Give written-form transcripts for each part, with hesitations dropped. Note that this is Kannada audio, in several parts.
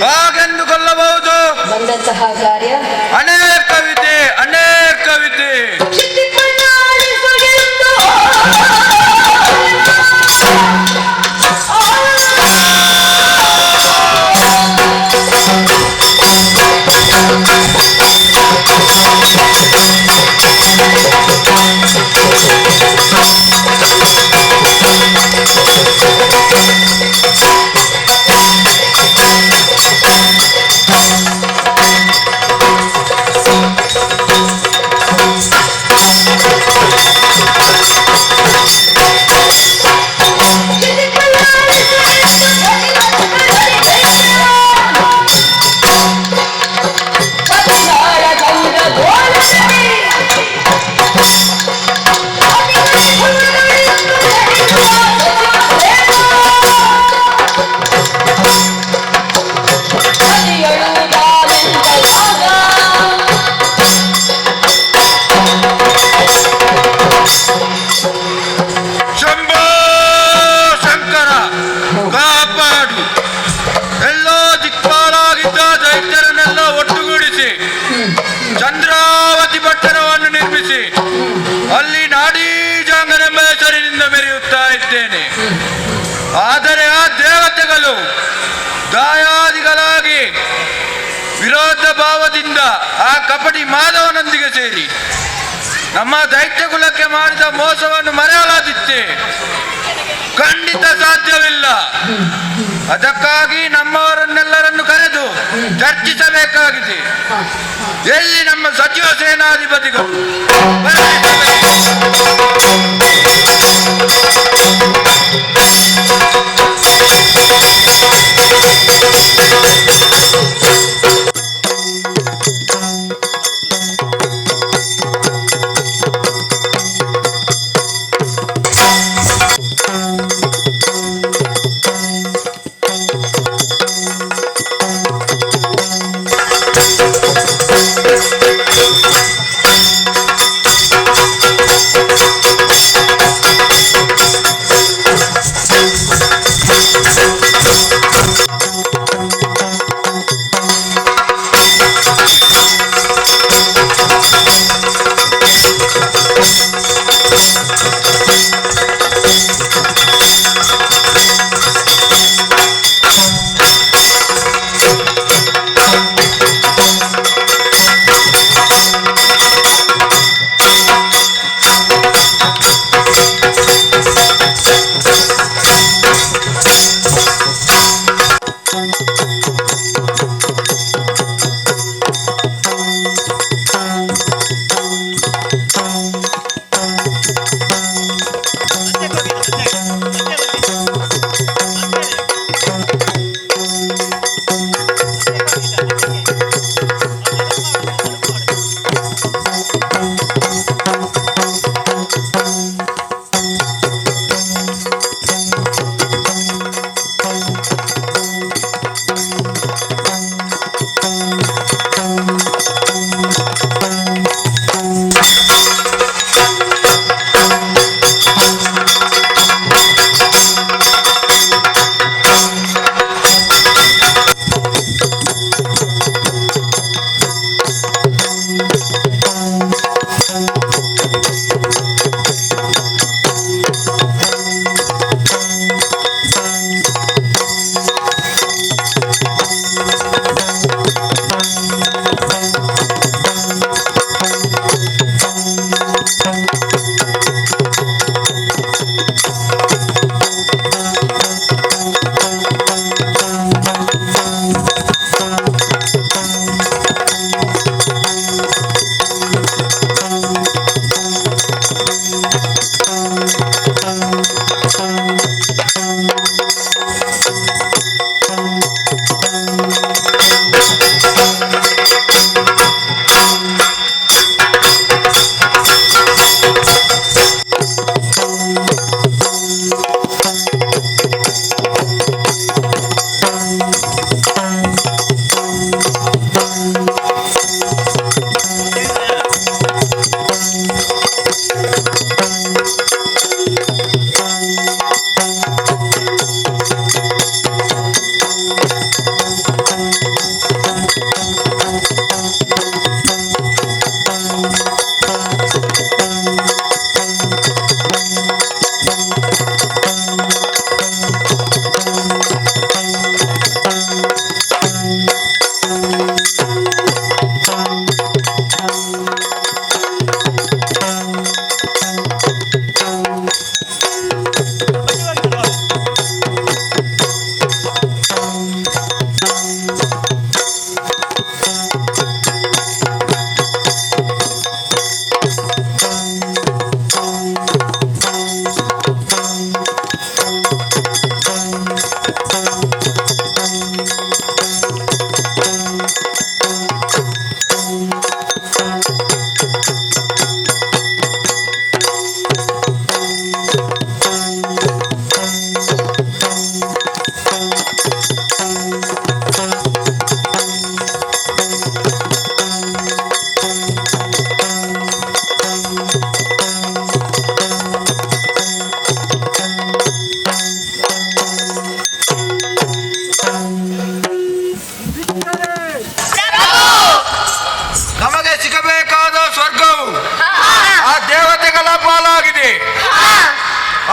ಹಾಗೆಂದುಕೊಳ್ಳಬಹುದು. ಬಂದಂತಹ ಕಾರ್ಯ ಅನೇಕ ವಿಧೆ ಅನೇಕ ವಿಧೆ. ಚಂದ್ರಾವತಿ ಪಟ್ಟಣವನ್ನು ನಿರ್ಮಿಸಿ ಅಲ್ಲಿ ನಾಡೀಜಾಂಗನೆಂಬ ಹೆಸರಿನಿಂದ ಮೆರೆಯುತ್ತಾ ಇದ್ದೇನೆ. ಆದರೆ ಆ ದೇವತೆಗಳು ದಾಯಾದಿಗಳಾಗಿ ವಿರೋಧ ಭಾವದಿಂದ ಆ ಕಪಟಿ ಮಾಧವನೊಂದಿಗೆ ಸೇರಿ ನಮ್ಮ ದೈತ್ಯ ಕುಲಕ್ಕೆ ಮಾಡಿದ ಮೋಸವನ್ನು ಮರೆಯಲಾದಿತ್ತೆ. ಖಂಡಿತ ಸಾಧ್ಯವಿಲ್ಲ. ಅದಕ್ಕಾಗಿ ನಮ್ಮವರನ್ನೆಲ್ಲರನ್ನು ಕರೆದು ಚರ್ಚಿಸಬೇಕಾಗಿದೆ. ಎಲ್ಲಿ ನಮ್ಮ ಸಚಿವ ಸೇನಾಧಿಪತಿಗಳು?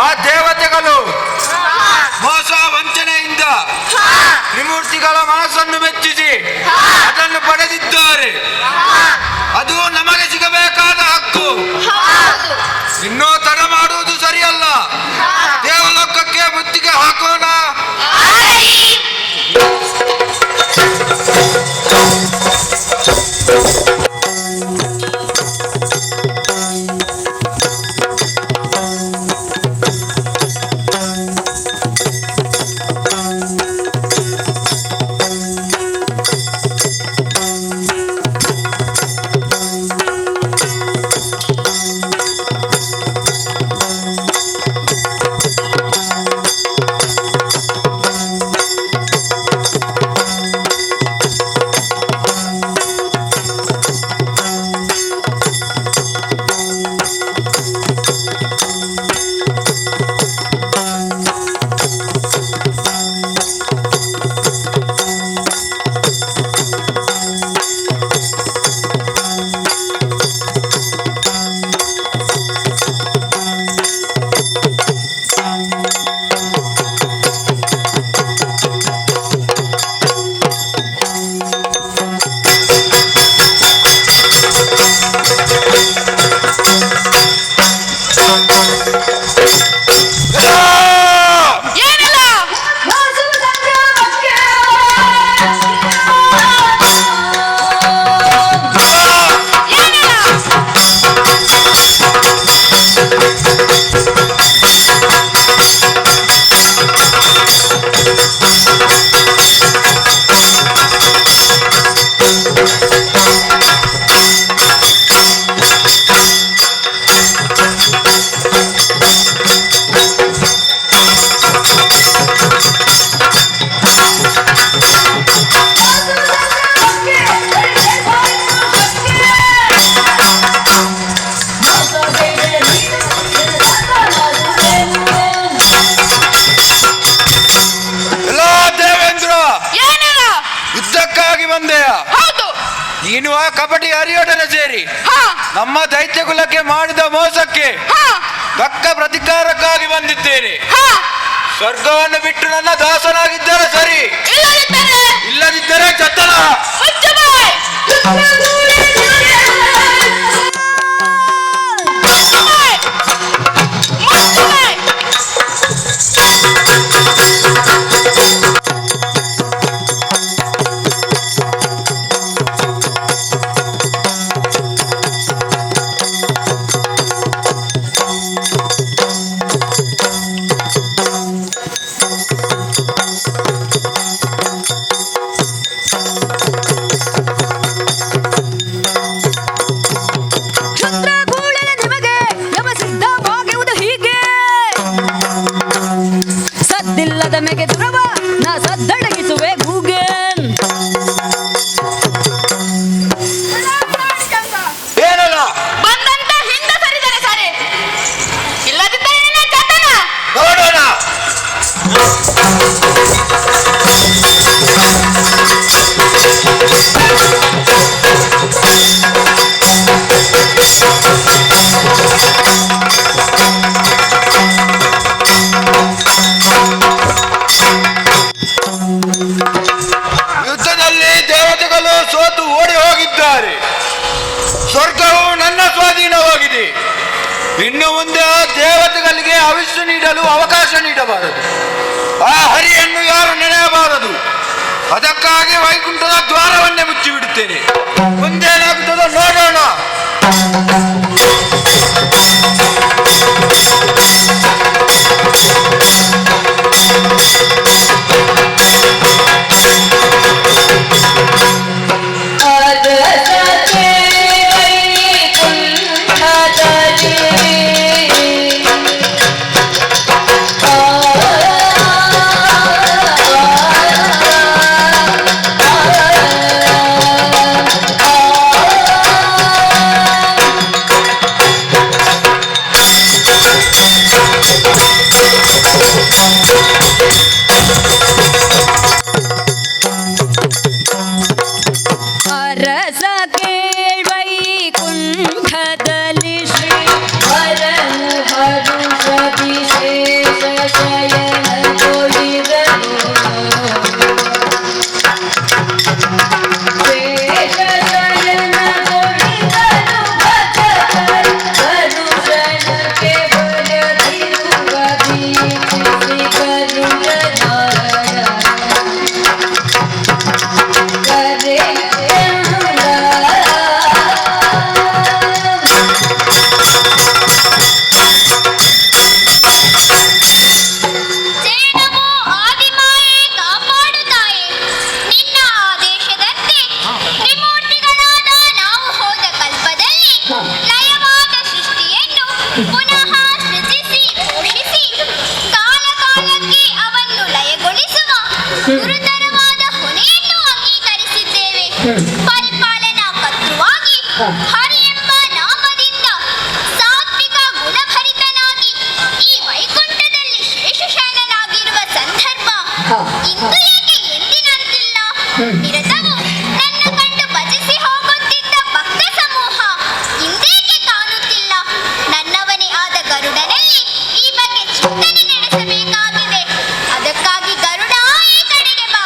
ಆ ದೇವತೆಗಳು ಮೋಸ ವಂಚನೆಯಿಂದ ತ್ರಿಮೂರ್ತಿಗಳ ಮನಸ್ಸನ್ನು ಮೆಚ್ಚಿಸಿ ಅದನ್ನು ಪಡೆದಿದ್ದಾರೆ. ಅದು ನಮಗೆ ಸಿಗಬೇಕಾದ ಹಕ್ಕು. ಇನ್ನೂ ತಡ ಮಾಡುವುದು ಸರಿಯಲ್ಲ. ದೇವಲೋಕಕ್ಕೆ ಮುತ್ತಿಗೆ ಹಾಕೋಣ. ನೀನು ಆ ಕಬಡ್ಡಿ ಹರಿಯೋಡನೆ ಸೇರಿ ನಮ್ಮ ದೈತ್ಯ ಕುಲಕ್ಕೆ ಮಾಡಿದ ಮೋಸಕ್ಕೆ ತಕ್ಕ ಪ್ರತಿಕಾರಕ್ಕಾಗಿ ಬಂದಿದ್ದೇನೆ. ಸ್ವರ್ಗವನ್ನು ಬಿಟ್ಟು ನನ್ನ ದಾಸನಾಗಿದ್ದರೆ ಸರಿ, ಇಲ್ಲದಿದ್ದರೆ ಚತ್ತಲ. ದುರವ ನಾ ಸದ್ದಡಗಿಸುವೆ ಗೂಗನ್. ಏನಲ್ಲ ಬಂದಂತ ಹಿಂದೆ ಸರಿದರೆ ಸರಿ, ಇಲ್ಲದಿದ್ದರೆ ನಿನ್ನ ಚತನ ನೋಡೋಣ. ಯುದ್ಧದಲ್ಲಿ ದೇವತೆಗಳು ಸೋತು ಓಡಿ ಹೋಗಿದ್ದಾರೆ. ಸ್ವರ್ಗವು ನನ್ನ ಸ್ವಾಧೀನವಾಗಿದೆ. ಇನ್ನು ಮುಂದೆ ಆ ದೇವತೆಗಳಿಗೆ ಆಯುಷ್ಯ ನೀಡಲು ಅವಕಾಶ ನೀಡಬಾರದು. ಆ ಹರಿಯನ್ನು ಯಾರು ನೆನೆಯಬಾರದು. ಅದಕ್ಕಾಗಿ ವೈಕುಂಠದ ದ್ವಾರವನ್ನೇ ಮುಚ್ಚಿಬಿಡುತ್ತೇನೆ. ಮುಂದೇನಾಗುತ್ತದೋ ನೋಡೋಣ. ಅರಸ ಕೇಳ್ವೈಕುಂಠದಲ್ಲಿ ಶ್ರೀ ಹರನು ಹರುಷ ವಿಶೇಷ ಶಯನಗೊಳಿದನು. ಶೇಷ ಶಯನಗೊಳಿದನು ಭಜಕರ್ ಹರುಷನಕ್ಕೆ ಬರದಿರುವ ವೀಕ್ಷಿಸಿ ಕರುಣನಾರಾಯಣ ಕರೆ ಪುನಃ ಸೃಜಿಸಿ ಪೋಷಿಸಿ ಕಾಲ ಕಾಲಕ್ಕೆ ಅವನ್ನು ಲಯಗೊಳಿಸುವ ಗುರುತರವಾದ ಹೊಣೆಯನ್ನು ಅಂಗೀಕರಿಸಿದ್ದೇವೆ. ಪರಿಪಾಲನಾ ಕರ್ತೃವಾಗಿ ಹರಿ ಎಂಬ ನಾಮದಿಂದ ಸಾತ್ವಿಕ ಗುಣಭರಿತನಾಗಿ ಈ ವೈಕುಂಠದಲ್ಲಿ ಶೇಷಶಯನನಾಗಿರುವ ಸಂದರ್ಭ ಇಂದು ಏಕೆ ಎಂದಿನಂತಿಲ್ಲ. ನಿರತವು ನನ್ನ ಕಂಡು ಭಜಿಸಿ ಹೋಗುತ್ತಿದ್ದ ಭಕ್ತ ಸಮೂಹ ಇಂದೇಕೆ ಕಾಣುತ್ತಿಲ್ಲ. ನನ್ನವನೇ ಆದ ಗರುಡನಲ್ಲಿ ಈ ಬಗ್ಗೆ ಚಿಂತನೆ ನಡೆಸಬೇಕಾಗಿದೆ. ಅದಕ್ಕಾಗಿ ಗರುಡ ಈ ಕಡೆಗೆ ಬಾ.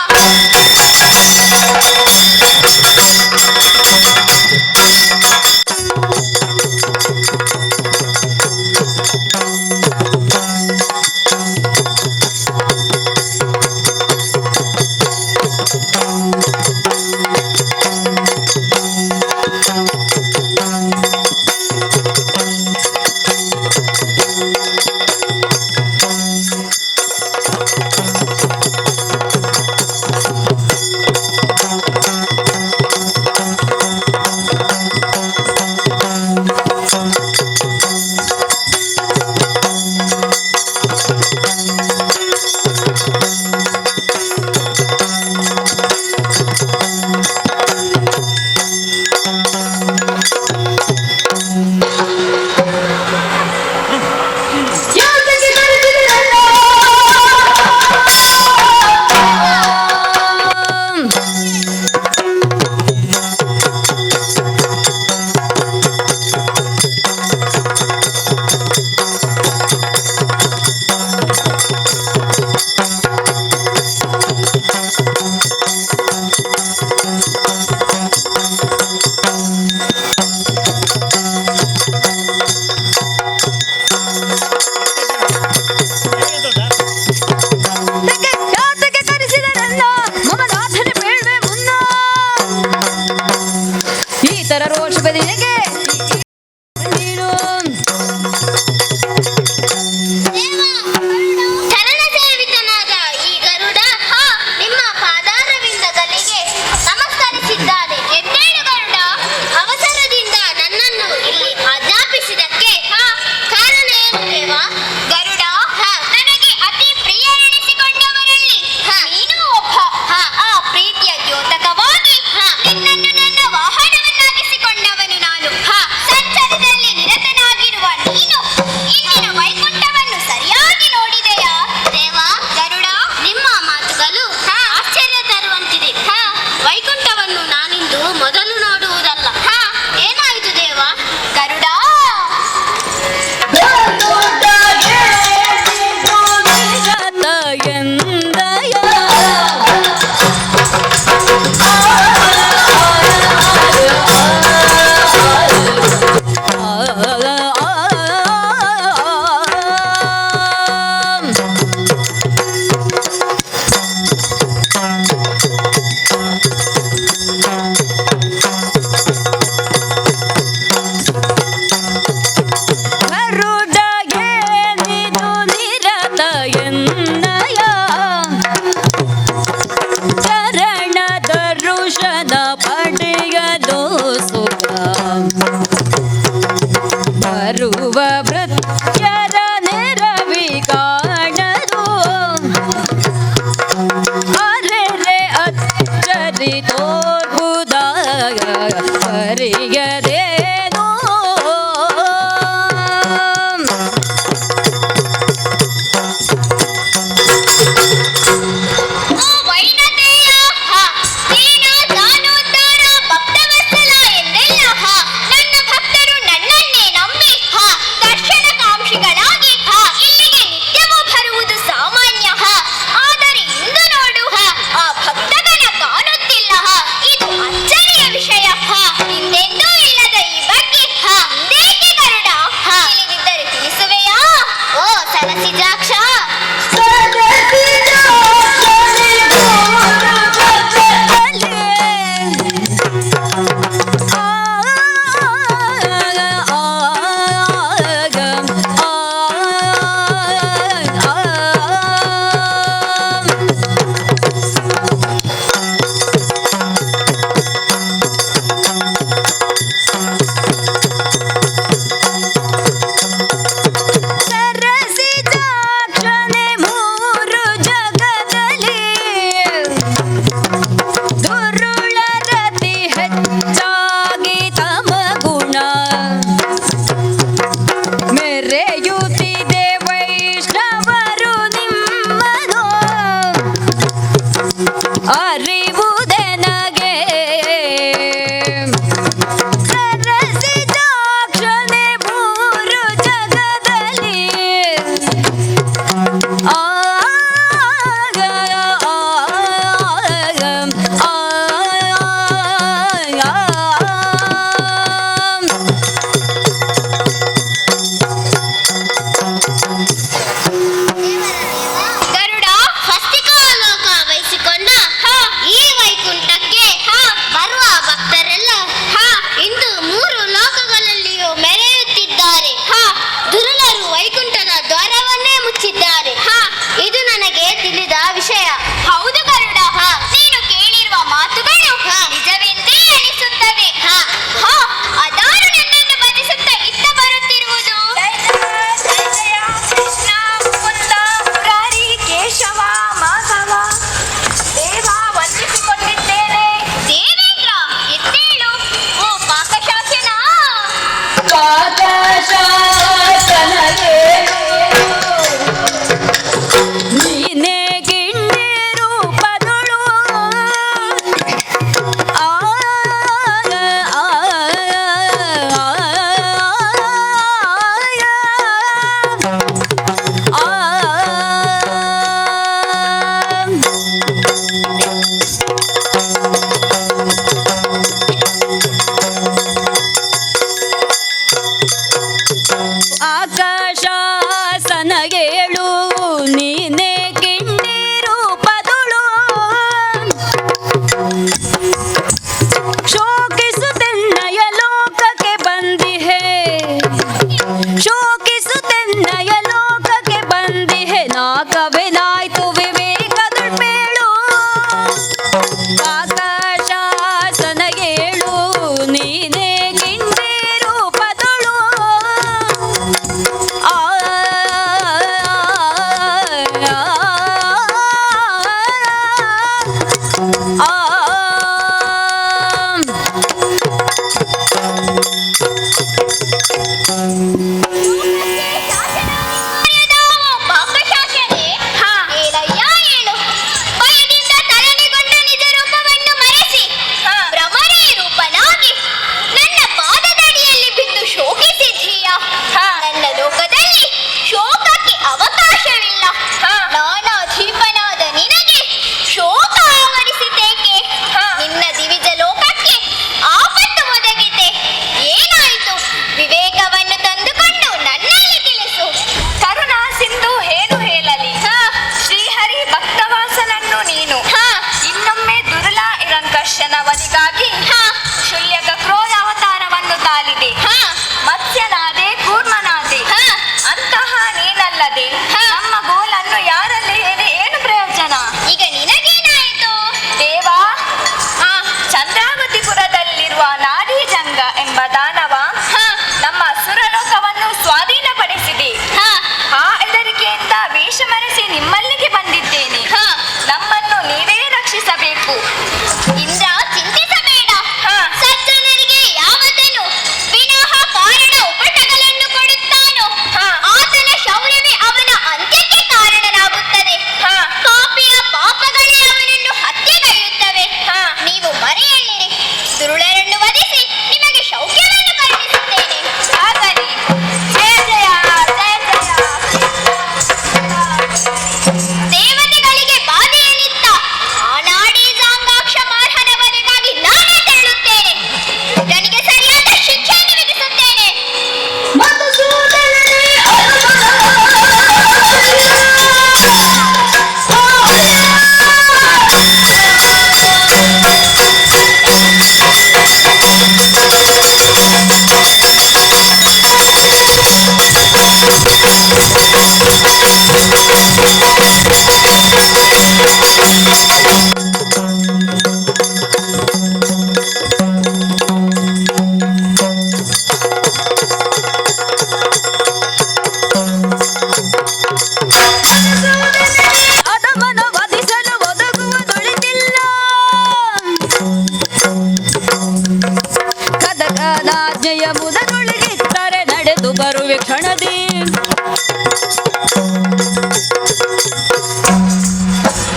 ಆಜ್ಞೆಯ ಮುದನೊಳಗಿದ್ದರೆ ನಡೆದು ಬರುವೆ ಕ್ಷಣದಿ.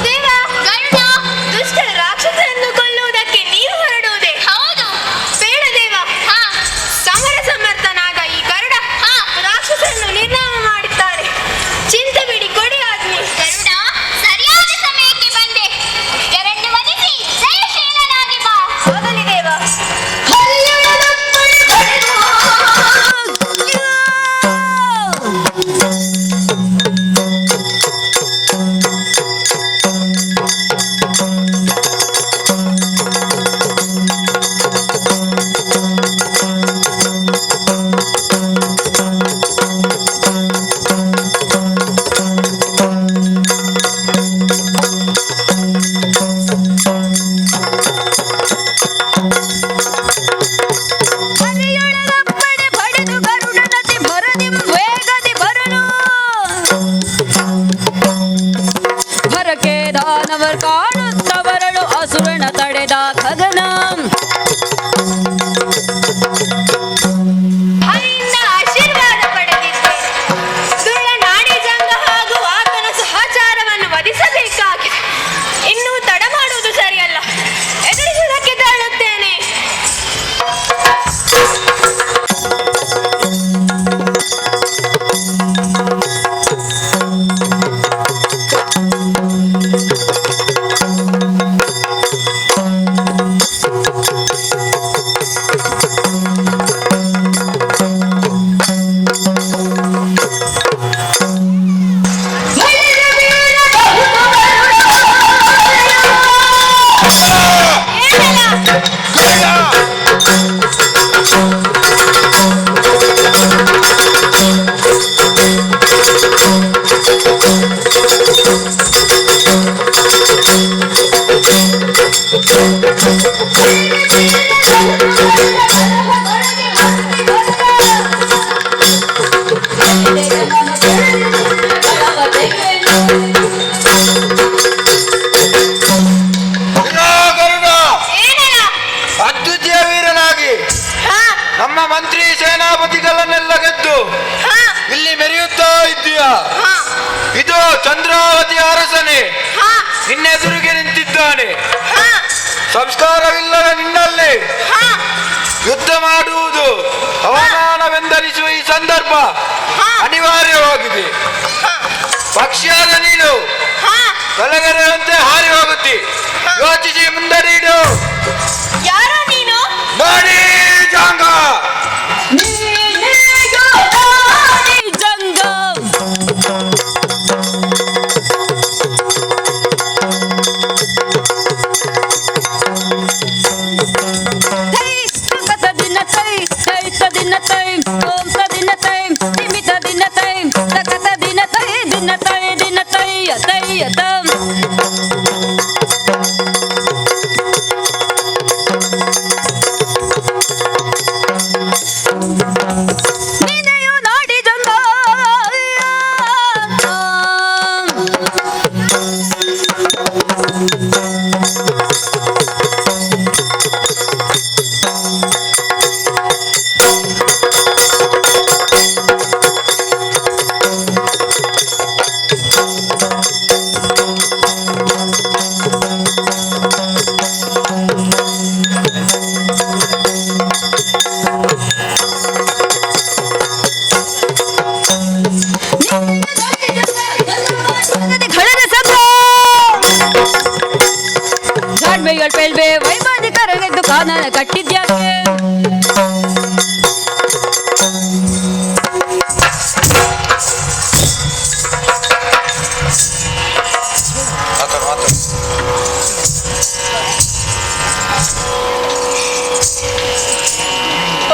ದೇವ ಗರುಡ ದುಷ್ಟರ ರಾಕ್ಷಸರನ್ನು ಕೊಲ್ಲುವುದಕ್ಕೆ ನೀನು ಹೊರಡುವುದೇ? ಹೌದು. ಬೇಡ ದೇವ, ಸಮರ ಸಮರ್ಥನಾದ ಈ ಗರುಡ ರಾಕ್ಷಸರನ್ನು ನಿರ್ನಾಮ ಮಾಡುತ್ತಾರೆ. ಚಿಂತೆ ಬಿಡಿ, ಕೊಡಿ ಆಜ್ಞೆ. ಗರುಡ, ಸರಿಯಾದ ಸಮಯಕ್ಕೆ ಬಂದೆ. ಎರಡನ್ನು ವಧಿಸಿ ಜಯಶೀಲನಾಗಿ ಬಾ. ಹೋಗಲಿ ದೇವ. ಹರಿಯೊಳಗಪ್ಪಡೆ ಬಡಿದು ಗರುಡನತಿ ಭರದಿಂ ವೇಗದಿ ಬರಲು. ಭರಕೆ ದಾನವರ್ ಕಾಣುತ್ತವರಳು ಅಸುರನ ತಡೆದ ಖಗನ. ಹರಿಯಿಂದ ಆಶೀರ್ವಾದ ಪಡೆದಿದ್ದೆ. ದುಳ್ಳ ನಾಡಿ ಜಂಗ ಹಾಗೂ ಆತನ ಸಹಚಾರವನ್ನು ವಧಿಸಬೇಕಾಗಿದೆ. ಇನ್ನೂ ತಡ ಮಾಡುವುದು ಸರಿಯಲ್ಲ. ಎದುರಿಸುವುದಕ್ಕೆ ತೆರಳುತ್ತೇನೆ. ಗರುಡ, ಅದ್ವಿತೀಯ ವೀರನಾಗಿ ನಮ್ಮ ಮಂತ್ರಿ ಸೇನಾಪತಿಗಳನ್ನೆಲ್ಲ ಗೆದ್ದು ಇಲ್ಲಿ ಮೆರೆಯುತ್ತಾ ಇದ್ದೀಯ. ಇದು ಚಂದ್ರಾವತಿ ಅರಸನೇ ನಿನ್ನೆದುರಿಗೆ ನಿಂತಿದ್ದಾನೆ. ಸಂಸ್ಕಾರವಿಲ್ಲದ ನಿನ್ನಲ್ಲಿ ಯುದ್ಧ ಮಾಡುವುದು ಅವಮಾನವೆಂದರಿಸುವ ಈ ಸಂದರ್ಭ ಅನಿವಾರ್ಯವಾಗಿದೆ. ಪಕ್ಷಿಯಾದ ನೀನು ಕಲಗರೆಯಂತೆ ಹಾರಿ ಹೋಗುತ್ತಿ. ಯೋಚಿಸಿ ಮುಂದರಿಡು. ಯಾರೋ ನೀನು? ನೋಡಿ ಜಾಂಗ. ಜಂಗ ದಿನ ತೈ ಚೈತ ದಿನ ತೈ ಓಂ ದಿನ ತೈ ನಿಮಿತ ದಿನ ತೈ ತಕತ ದಿನ ತೈ ದಿನ ತೈ ದಿನ ತೈ ತೈ ತಂ. ನೀನೆಯು ನಾಡಿ ಜಂಗ. ಜಾಡ್ಮೆಗಳು ಪೇಳ್ವೆ ವೈಮಾನಿಕರನೆದ್ದು ಕಾನನ ಕಟ್ಟಿದ್ಯಾಕೆ?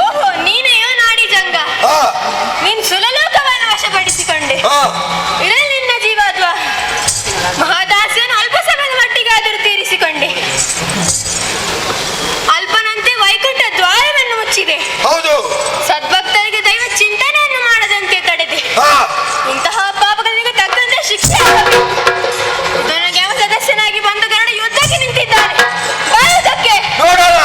ಓಹೋ, ನೀನೆಯೋ ನಾಡಿ ಜಂಗ. ನೀನ್ ಸುಲಲೋಕವನ್ನು ವಶಪಡಿಸಿಕೊಂಡೆ. ಇರಲಿ ನಿನ್ನ ಜೀವಾದ್ವ. ಮಹಾದಾಸ್ಯನು ಅಲ್ಪ ಸಮಯದ ಮಟ್ಟಿಗಾದರೂ ತೀರಿಸಿಕೊಂಡೆ. ಅಲ್ಪನಂತೆ ವೈಕುಂಠ ದ್ವಾರವನ್ನು ಮುಚ್ಚಿದೆ. ಹೌದು. ಸದ್ಭಕ್ತರಿಗೆ ದೈವ ಚಿಂತನೆಯನ್ನು ಮಾಡದಂತೆ ತಡೆದೆ. ಇಂತಹ ಪಾಪಗಳಿಗೆ ತಕ್ಕಂತೆ ಶಿಕ್ಷೆ. ನನಗೆ ಯಾವ ಸದಸ್ಯನಾಗಿ ಬಂದ ಗರುಡ ಯುದ್ಧಕ್ಕೆ ನಿಂತಿದ್ದಾನೆ. ಬಾಯುವುದಕ್ಕೆ ನೋಡೋಣ.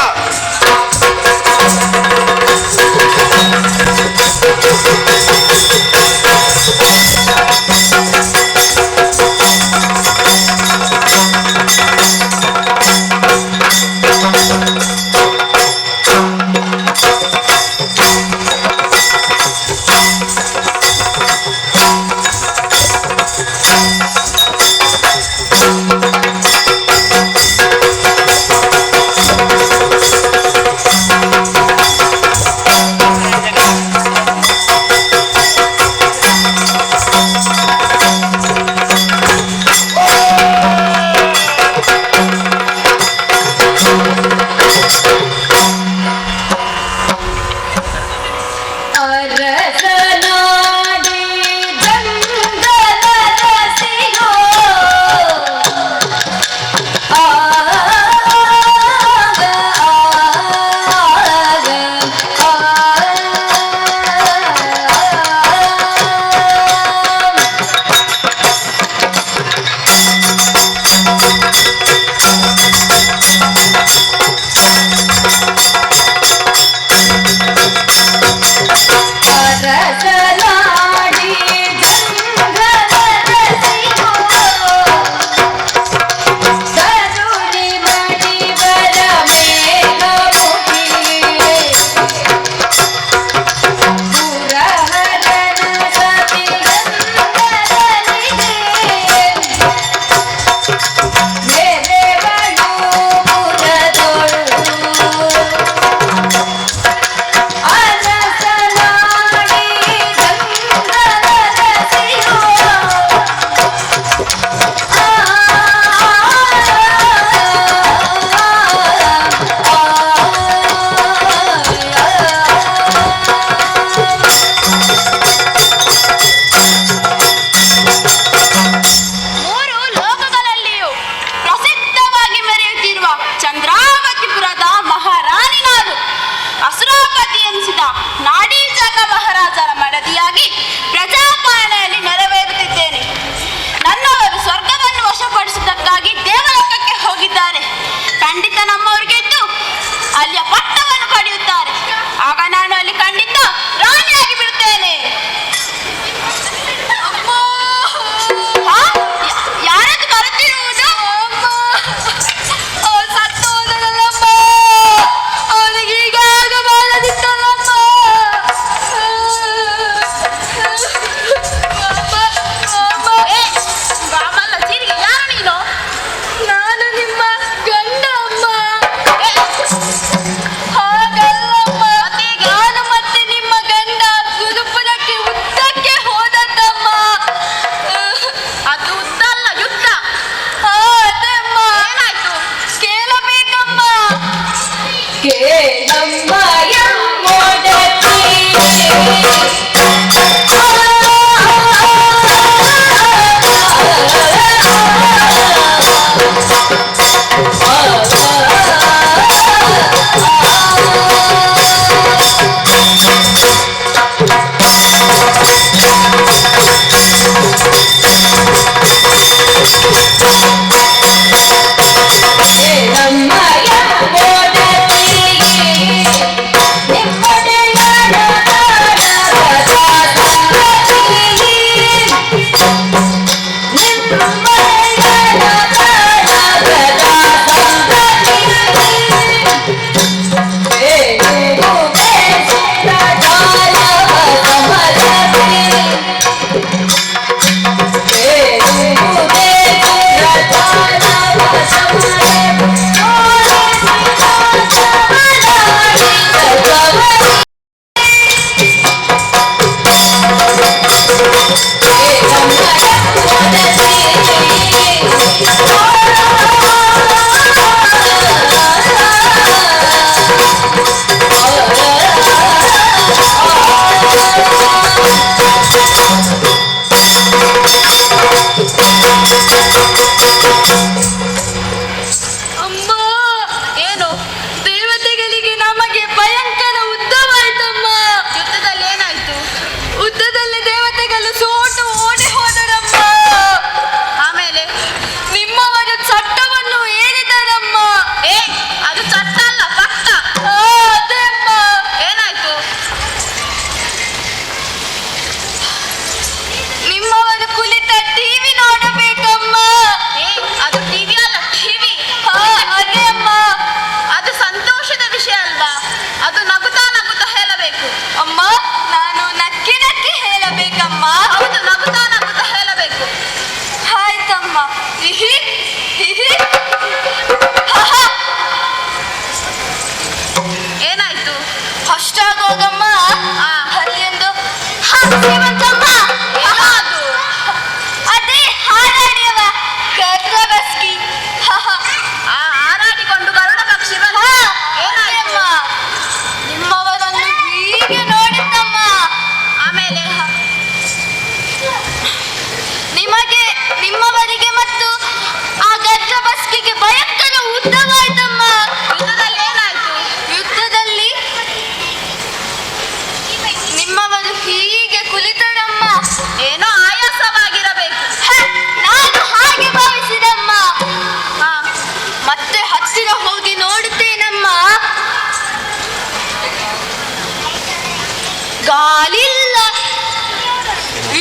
ಕಾಲಿಲ್ಲ,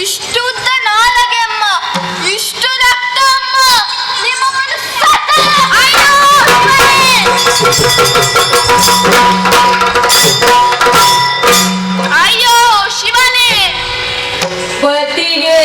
ಇಷ್ಟುದ್ದ ನಾಲಗೆ ಅಮ್ಮ, ಇಷ್ಟು ರಕ್ತ ಅಮ್ಮ, ನಿಮ್ಮ ಮನಸ್ಸು ಅಯ್ಯೋ ಅಯ್ಯೋ ಶಿವನೇ ಪತಿಗೆ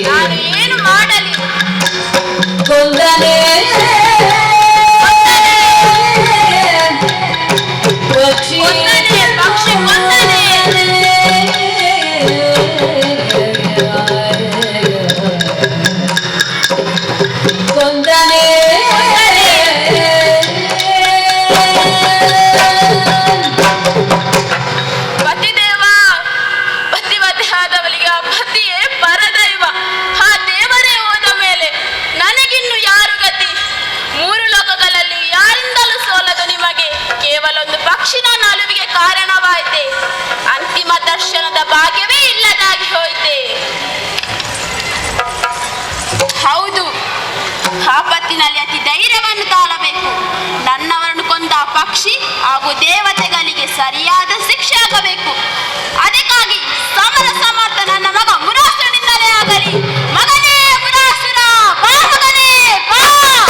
ನಾನು ಏನು ಮಾಡಲಿ? ಕೊಂದನೆ ಪಕ್ಷಿ ಪಕ್ಷಿ ಕೊಂದನೆ. ಕೊಂದನೆ ಪತಿದೇವ, ಪತಿವತೆ ಆದವಳಿಗೆ ಆ ಪತಿಯೇ ಪರದೈವ. ಆ ದೇವರೇ ಹೋದ ಮೇಲೆ ನನಗಿನ್ನು ಯಾರು ಗತಿ? ಮೂರು ಲೋಕಗಳಲ್ಲಿ ಯಾರಿಂದಲೂ ಸೋಲದು ನಿಮಗೆ. ಕೇವಲ ಒಂದು ಪಕ್ಷಿನ ನಾಲುವಿಗೆ ಕಾರಣವಾಯಿತೆ. ಅಂತಿಮ ದರ್ಶನದ ಭಾಗ್ಯವೇ ಇಲ್ಲದಾಗಿ ಹೋಯಿತೆ. ಹೌದು, ಆಪತ್ತಿನಲ್ಲಿ ಅತಿ ಧೈರ್ಯವನ್ನು ತಾಳಬೇಕು. ನನ್ನವರನ್ನು ಕೊಂದ ಆ ಪಕ್ಷಿ ಹಾಗೂ ದೇವತೆಗಳಿಗೆ ಸರಿಯಾದ ಶಿಕ್ಷೆ ಆಗಬೇಕು. ಅದಕ್ಕಾಗಿ ಸಮರ ಸಮರ್ಥ ನನ್ನ ಮಗ ಮುರಾಸುರನಿಂದಲೇ ಆಗಲಿ. ಮಗನೇ ಮುರಾಸುರ, ಬಾ ಮಗನೇ, ಬಾ, ಬಾ.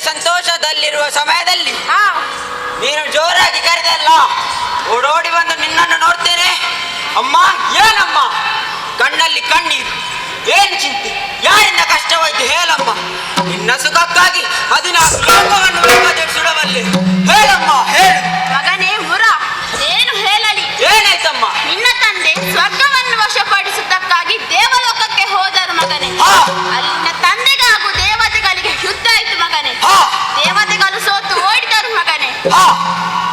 ಸಂತೋಷದಲ್ಲಿರುವ ಸಮಯದಲ್ಲಿ ನೀನು ಜೋರಾಗಿ ಕರೆದಲ್ಲ, ಓಡೋಡಿ ಬಂದು ನಿನ್ನನ್ನು ನೋಡ್ತೇನೆ. ಅಮ್ಮ, ಏನಮ್ಮ ಕಣ್ಣಲ್ಲಿ ಕಣ್ಣೀರು, ಏನು ಚಿಂತೆ, ಯಾರಿಂದ ಕಷ್ಟವಾಯ್ತು ಹೇಳಮ್ಮ. ನಿನ್ನ ಸುಖಕ್ಕಾಗಿ 14 ಲೋಕವನ್ನು ಬೇಕಾದ್ರೆ ಸುಡವಲ್ಲಿ. ಹೇಳಮ್ಮ, ಹೇಳು ಮಗನೇ ಮುರ, ಏನು ಹೇಳಲಿ? ಏನಾಯ್ತಮ್ಮ? ನಿನ್ನ ತಂದೆ ಸ್ವರ್ಗವನ್ನು ವಶಪಡಿಸುವುದಕ್ಕಾಗಿ ದೇವಲೋಕಕ್ಕೆ ಹೋದರು ಮಗನೇ. ಅಲ್ಲಿನ ತಂದೆಗೆ ಹಾಗೂ ದೇವತೆಗಳಿಗೆ ಯುದ್ಧ ಆಯ್ತು ಮಗನೇ. ದೇವತೆಗಳು ಸೋತು ಓಡಿದರು ಮಗನೇ.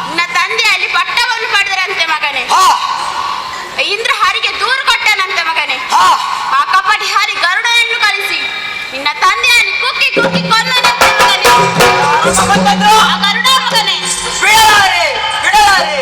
ನಿನ್ನ ತಂದೆ ಅಲ್ಲಿ ಪಟ್ಟವನ್ನು ಪಡೆದರಂತೆ ಮಗನೇ. ಇಂದ್ರ ಹರಿಗೆ ದೂರು ಕೊಟ್ಟನಂತೆ ಮಗನೇ. ಆ ಕಪಟಿ ಹರಿ ಗರುಡನನ್ನು ಕಳಿಸಿ ನಿನ್ನ ತಂದೆಯನ್ನು ಕುಕ್ಕಿ ಕುಕ್ಕಿ ಕೊಂದನಂತೆ ಮಗನೇ. ಆ ಗರುಡ ಮಗನೇ. ಬಿಡಲಾರೆ, ಬಿಡಲಾರೆ.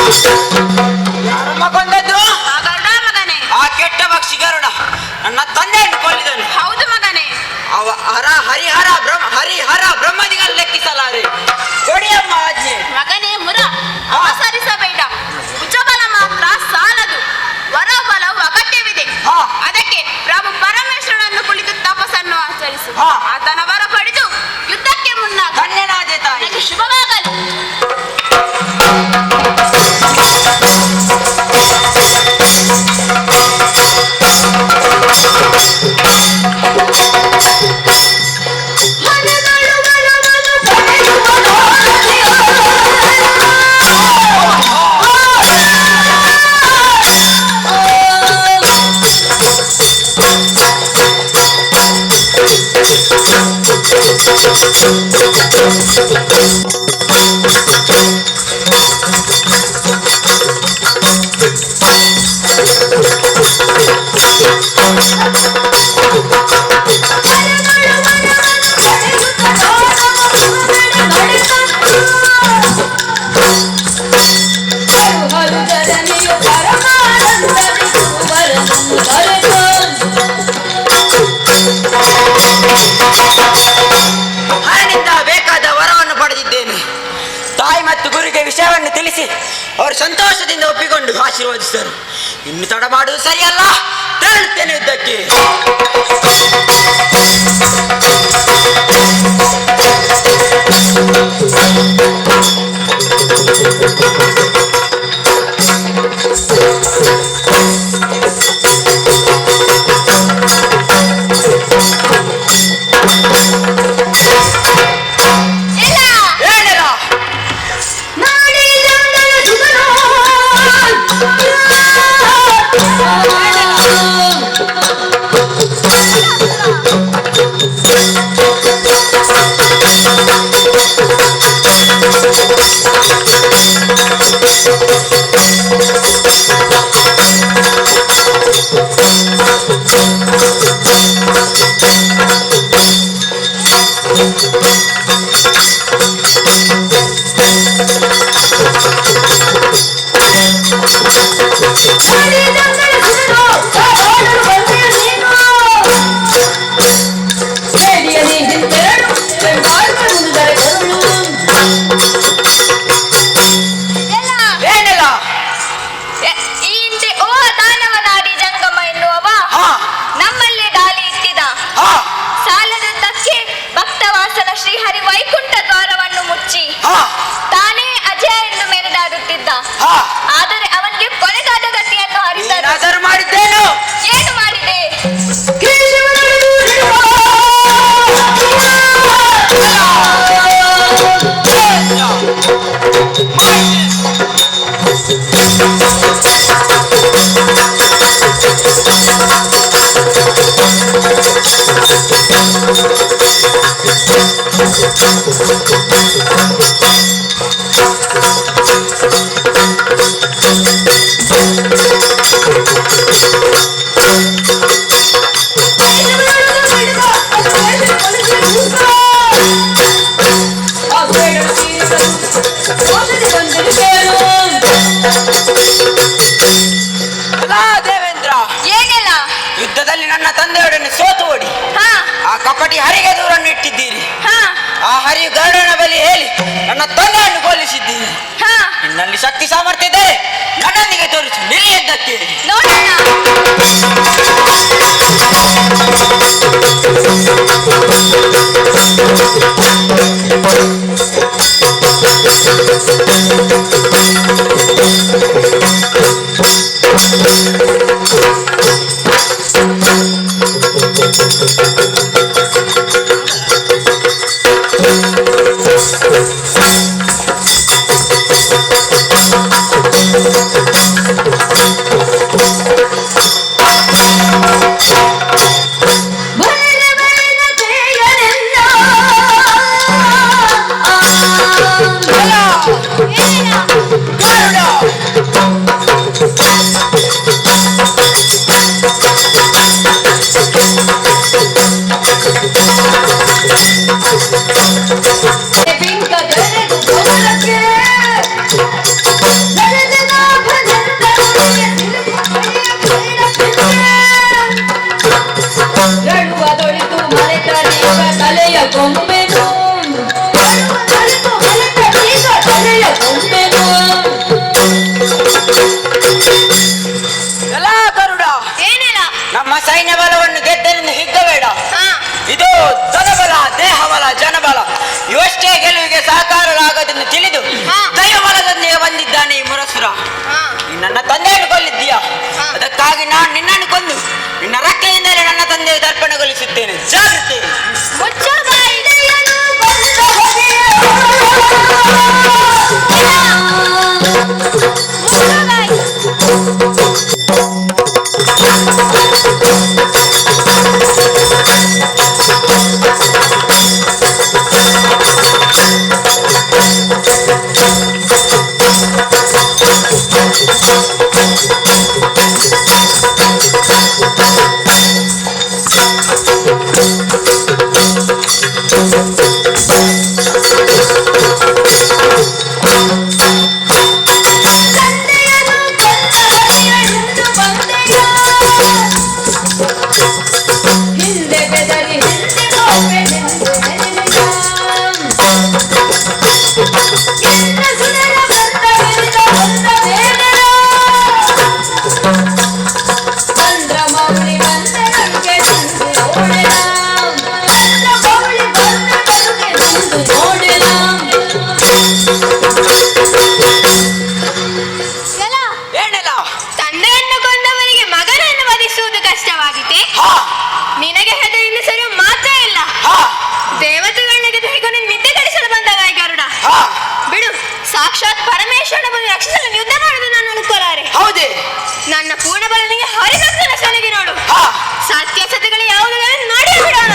ಯಾರಮ್ಮ ಕೊಂದದ್ದು? ಆ ಗರುಡ ಮಗನೇ. ಆ ಕೆಟ್ಟ ಪಕ್ಷಿ ಗರುಡ ನನ್ನ ತಂದೆಯನ್ನು ಕೊಲ್ಲಿದನು. ಹೌದು ಮಗನೇ. ಅವ ಹರಿಹರ ಬ್ರಹ್ಮದಿಗಲ್ಲಿ ಲೆಕ್ಕಿಸಲಾರೆ. ಕೊಡಿಯಮ್ಮ ಆಜ್ಞೆ. ಮಗನೇ ಮುರ ಅವಸರಿಸಬೇಡ. ಭುಜಬಲ ಮಾತ್ರ ಸಾಲದು, ವರಬಲವು ಅಗತ್ಯವಿದೆ. ಹಾ. ಅದಕ್ಕೆ ಪ್ರಭು ಪರಮೇಶ್ವರನನ್ನು ಕುಳಿತು ತಪಸ್ಸನ್ನು ಆಚರಿಸು. ಹಾ. ಆತನ ವರ ಪಡೆದು ಯುದ್ಧಕ್ಕೆ ಮುನ್ನ ಧನ್ಯನಾದೆ ತಾಯಿ. ನನಗೆ ಶುಭವಾಗಲಿ. ಹರನಿಂದ ಬೇಕಾದ ವರವನ್ನು ಪಡೆದಿದ್ದೇನೆ. ತಾಯಿ ಮತ್ತು ಗುರುಗೆ ವಿಷಯವನ್ನು ತಿಳಿಸಿ ಅವರು ಸಂತೋಷದಿಂದ ಒಪ್ಪಿಕೊಂಡು ಆಶೀರ್ವದಿಸಿದರು. ಇನ್ನು ತಡ ಮಾಡುವುದು ಸರಿಯಲ್ಲ. ತೆರಳುತ್ತೇನೆ ಯುದ್ಧಕ್ಕೆ. ಏನಿಲ್ಲ. ಏನಿಲ್ಲ. ಈ ಹಿಂದೆ ಓ ದಾನವನಾಡಿ ಜಂಗಮ ಎನ್ನುವವ ಹಾ. ನಮ್ಮಲ್ಲೇ ದಾಳಿ ಇಟ್ಟಿದ. ಹಾ. ಸಾಲದದ್ದಕ್ಕೆ ಭಕ್ತವಾಸನ ಶ್ರೀಹರಿ ವೈಕುಂಠ ದ್ವಾರವನ್ನು ಮುಚ್ಚಿ ಹಾ. ತಾನೇ ಅಜಯ ಎಂದು ಮೆರೆದಾಡುತ್ತಿದ್ದ. ಹಾ. ಆದರೆ ಅವನಿಗೆ ಕೊನೆಗಾದ ಗತಿಯನ್ನು ಹರಿದರು. ಏನಾದರೂ ಮಾಡಿದ್ದೇನು? ಏನು ಮಾಡಿದೆ? ದೇವೇಂದ್ರ, ಏನೆಲ್ಲ? ಯುದ್ಧದಲ್ಲಿ ನನ್ನ ತಂದೆಯೊಡನೆ ಸೋತು ಓಡಿ ಹಾ ಆ ಕಪಟಿ ಹರಿಗೆ ದೂರನ್ನು ಇಟ್ಟಿದ್ದೀರಿ. ಹಾ ಆ ಹರಿಯು ಗರುಡನ ಬಳಿ ಹೇಳಿ ನನ್ನ ತಂದೆಯನ್ನು ಕೊಲ್ಲಿಸಿದ್ದೀರಿ. ಹಾ ನಿನ್ನಲ್ಲಿ ಶಕ್ತಿ ಸಾಮರ್ಥ್ಯ ಇದೆ, ನನ್ನೊಂದಿಗೆ ತೋರಿಸು. ನಿಲ್ಲಿ ಯುದ್ಧಕ್ಕೆ. ನೋಡೋಣ. ಬಿಂಕ ತೆರೆದು ತಲೆಯ ಗೊಂಬೆನು ತಲೆಯ ಗೊಂಬೆನು ಎಲ್ಲ ಗರುಡ ಏನಿಲ್ಲ. ನಮ್ಮ ಸೈನ್ಯ ಬಲವನ್ನು ಗೆದ್ದರಿಂದ ಹಿಗ್ಗಬೇಡ. ಇದು ಧನಬಲ, ದೇಹಬಲ, ಜನಬಲ ಇವಷ್ಟೇ ಗೆಲುವಿಗೆ ಸಹಕಾರರಾಗೋದನ್ನು ತಿಳಿದು ದೈವಬಲದೊಂದಿಗೆ ಬಂದಿದ್ದಾನೆ ಈ ಮುರಸುರ. ನನ್ನ ತಂದೆಯನ್ನು ಕೊಲ್ಲಿದ್ದೀಯ, ಅದಕ್ಕಾಗಿ ನಾನು ನಿನ್ನನ್ನು ಕೊಂದು ನಿನ್ನ ರಕ್ಕೆಯಿಂದಲೇ ನನ್ನ ತಂದೆಗೆ ತರ್ಪಣಗೊಳಿಸುತ್ತೇನೆ. ಜಾಗ್ರತೆ. ನಿನಗೆ ಹೆದರಿಂದ ಸರಿ ಮಾತ್ರ ಇಲ್ಲ. ದೇವತೆಗಳಿಗೆ ನಿದ್ದೆ ಕಡಿಸಲು ಬಂದಾಗ ಗರುಡ ಬಿಡು. ಸಾಕ್ಷಾತ್ ಪರಮೇಶ್ವರನ ಬಂದು ರಕ್ಷಿಸಲು ಯುದ್ಧ ಮಾಡುದು ನಾನು ಅನುಕೂಲಾರೆ. ಹೌದೇ? ನನ್ನ ಪೂರ್ಣ ಬಲನಿಗೆ ಹರಿದತ್ತನ ಸಲಿಗೆ ನೋಡು. ಸತ್ಯಾಸತ್ಯಗಳು ಯಾವುದನ್ನು ನೋಡಿ ಬಿಡೋಣ.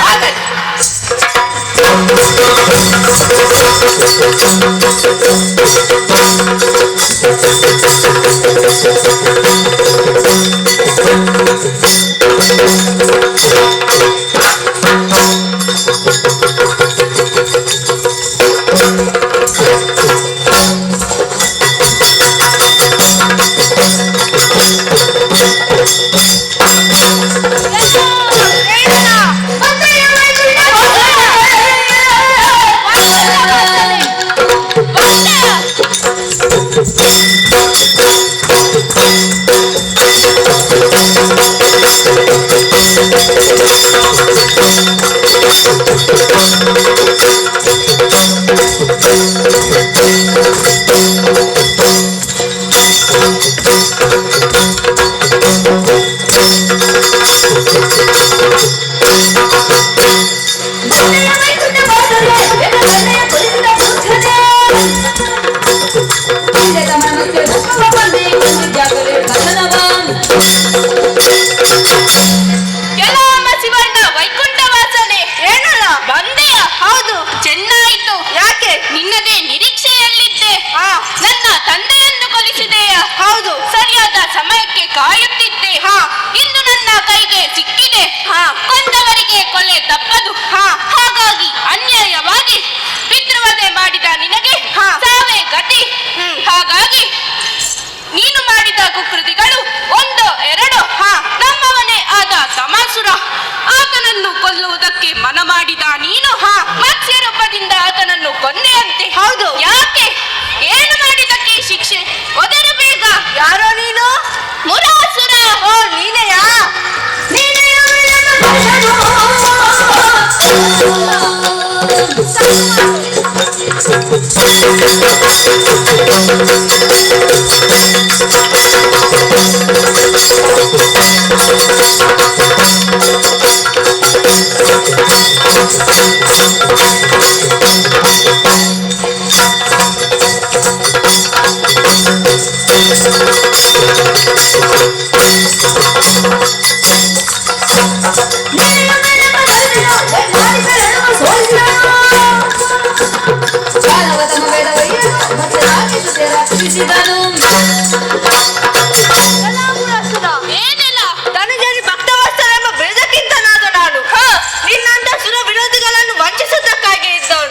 ವಂಚಿಸುವುದಕ್ಕಾಗಿ ಇದ್ದವನು.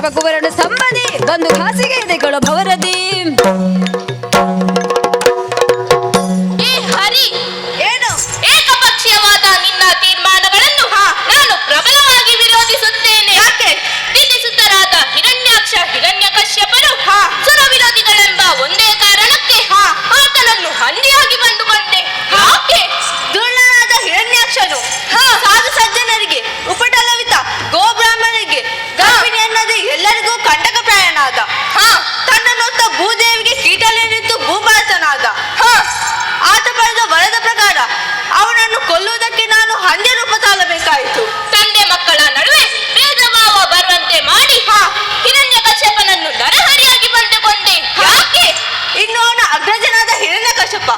ಕಶ್ಯಪ ಕುವರನು ಸಂಬಂಧಿ ಬಂದು ಖಾಸಿಗೆ ಇದೆ ಕಳು ಭವರದಿ. ಹರಿ, ಏನು ಏಕಪಕ್ಷೀಯವಾದ ನಿನ್ನ ತೀರ್ಮಾನಗಳನ್ನು ನಾನು ಪ್ರಬಲವಾಗಿ ವಿರೋಧಿಸುತ್ತೇನೆ. ಯಾಕೆ? ನಿಂದಿಸುತ್ತರಾದ ಹಿರಣ್ಯಾಕ್ಷ ಹಿರಣ್ಯಕಶ್ಯಪರು ಸುರ ವಿರೋಧಿಗಳೆಂಬ ಒಂದೇ ಕಾರಣಕ್ಕೆ ಆತನನ್ನು ಹಂದಿಯಾಗಿ ಬಂದುಕೊಂಡೆ. ಯಾಕೆ? ದುರ್ಣನಾದ ಹಿರಣ್ಯಾಕ್ಷನು ಸಾಧು ಸಜ್ಜನರಿಗೆ, ಉಪಟಲವಿತ ಗೋಬ್ರಾಹ್ಮಣರಿಗೆ, ಗರ್ಭಿಣಿ ಅನ್ನದೆ ಎಲ್ಲರಿಗೂ ಕಂಟಕಪ್ರಾಯನಾದ. ತನ್ನನ್ನೊತ್ತ ಭೂದೇವಿಗೆ ಕೀಟಲೇನಿದ್ದು ಭೂಭಾರತನಾದ. ಆತ ಪಡೆದ ವರದ ಪ್ರಕಾರ ಅವನನ್ನು ಕೊಲ್ಲುವುದಕ್ಕೆ ನಾನು ಹಂದಿ ರೂಪ ತಾಳಬೇಕಾಯಿತು. ತಂದೆ ಮಕ್ಕಳ ನಡುವೆ ಭೇದ ಭಾವ ಬರುವಂತೆ ಮಾಡಿ ಹಿರಣ್ಯಕಶ್ಯಪನನ್ನು ನರಹರಿಯಾಗಿ ಬಂದುಕೊಂಡೆ. ಯಾಕೆ? ಇನ್ನು ಅವನ ಅಗ್ರಜನಾದ ಹಿರಣ್ಯಕಶ್ಯಪ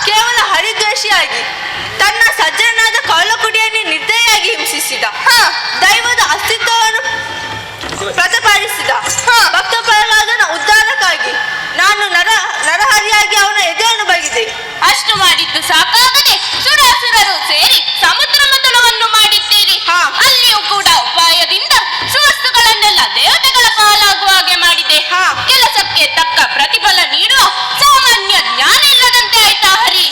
ಕೇವಲ ಹರಿದ್ವೇಷಿಯಾಗಿ ತನ್ನ ಸಜ್ಜನಾದ ಕಳ್ಳಕುಡಿಯನ್ನು ನಿರ್ದಯಾಗಿ ಹಿಂಸಿಸಿದ. ದೈವದ ಅಸ್ತಿತ್ವವನ್ನು ಪ್ರತಿಪಾದಿಸಿದ. ಭಕ್ತ ಪ್ರಹ್ಲಾದನ ಉದ್ಧಾರಕ್ಕಾಗಿ ನಾನು ನರಹರಿಯಾಗಿ ಅವನ ಎದೆಯನ್ನು ಬಗೆದೆ. ಅಷ್ಟು ಮಾಡಿದ್ದು ಸಾಕಾಗದೆ ಸುರಾಸುರರು ಸೇರಿ ಸಮುದ್ರ ಮಥನವನ್ನು ಮಾಡಿದ್ದೀರಿ. ಅಲ್ಲಿಯೂ ಕೂಡ ಉಪಾಯದಿಂದ ಸುವಸ್ತುಗಳನ್ನೆಲ್ಲ ದೇವತೆಗಳ ಪಾಲಾಗುವ ಹಾಗೆ ಮಾಡಿದೆ. ಕೆಲಸಕ್ಕೆ ತಕ್ಕ ಪ್ರತಿಫಲ ನೀಡುವ ಸಾಮಾನ್ಯ ಜ್ಞಾನ ಇಲ್ಲದಂತೆ ಆಯ್ತಾ ಹರಿ?